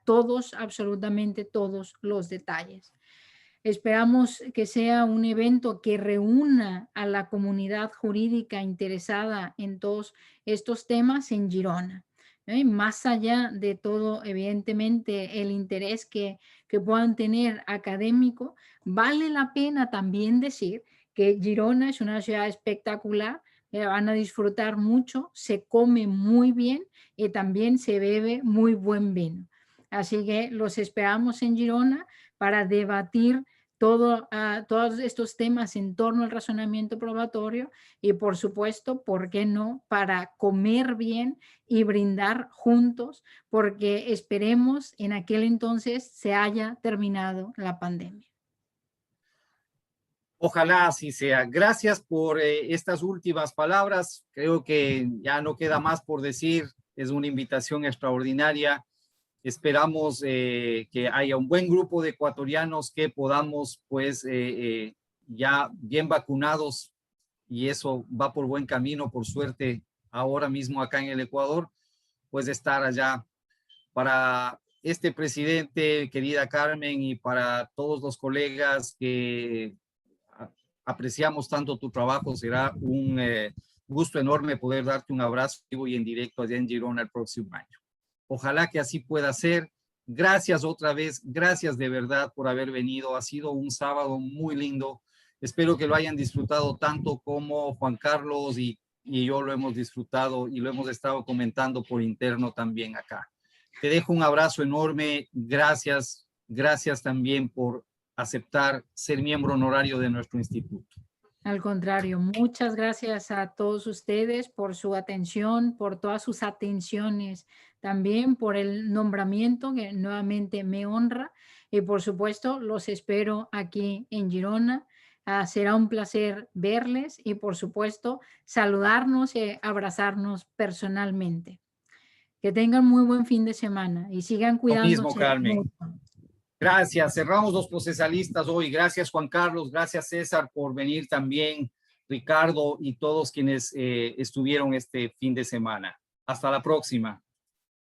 S2: todos, absolutamente todos los detalles. Esperamos que sea un evento que reúna a la comunidad jurídica interesada en todos estos temas en Girona. Más allá de todo, evidentemente, el interés que puedan tener académico, vale la pena también decir que Girona es una ciudad espectacular, van a disfrutar mucho, se come muy bien y también se bebe muy buen vino. Así que los esperamos en Girona para debatir todos estos temas en torno al razonamiento probatorio y, por supuesto, ¿por qué no?, para comer bien y brindar juntos, porque esperemos en aquel entonces se haya terminado la pandemia.
S3: Ojalá así sea. Gracias por estas últimas palabras. Creo que ya no queda más por decir. Es una invitación extraordinaria. Esperamos que haya un buen grupo de ecuatorianos que podamos, pues, ya bien vacunados, y eso va por buen camino, por suerte, ahora mismo acá en el Ecuador, pues estar allá. Para este presidente, querida Carmen, y para todos los colegas que apreciamos tanto tu trabajo, será un gusto enorme poder darte un abrazo vivo y en directo allá en Girona el próximo año. Ojalá que así pueda ser. Gracias otra vez, gracias de verdad por haber venido. Ha sido un sábado muy lindo. Espero que lo hayan disfrutado tanto como Juan Carlos y yo lo hemos disfrutado y lo hemos estado comentando por interno también acá. Te dejo un abrazo enorme. Gracias, gracias también por aceptar ser miembro honorario de nuestro instituto.
S2: Al contrario, muchas gracias a todos ustedes por su atención, por todas sus atenciones, también por el nombramiento que nuevamente me honra y, por supuesto, los espero aquí en Girona. Será un placer verles y, por supuesto, saludarnos y abrazarnos personalmente. Que tengan muy buen fin de semana y sigan cuidándose.
S3: Lo mismo, Carmen. Gracias. Cerramos los procesalistas hoy. Gracias, Juan Carlos. Gracias, César, por venir también. Ricardo y todos quienes estuvieron este fin de semana. Hasta la próxima.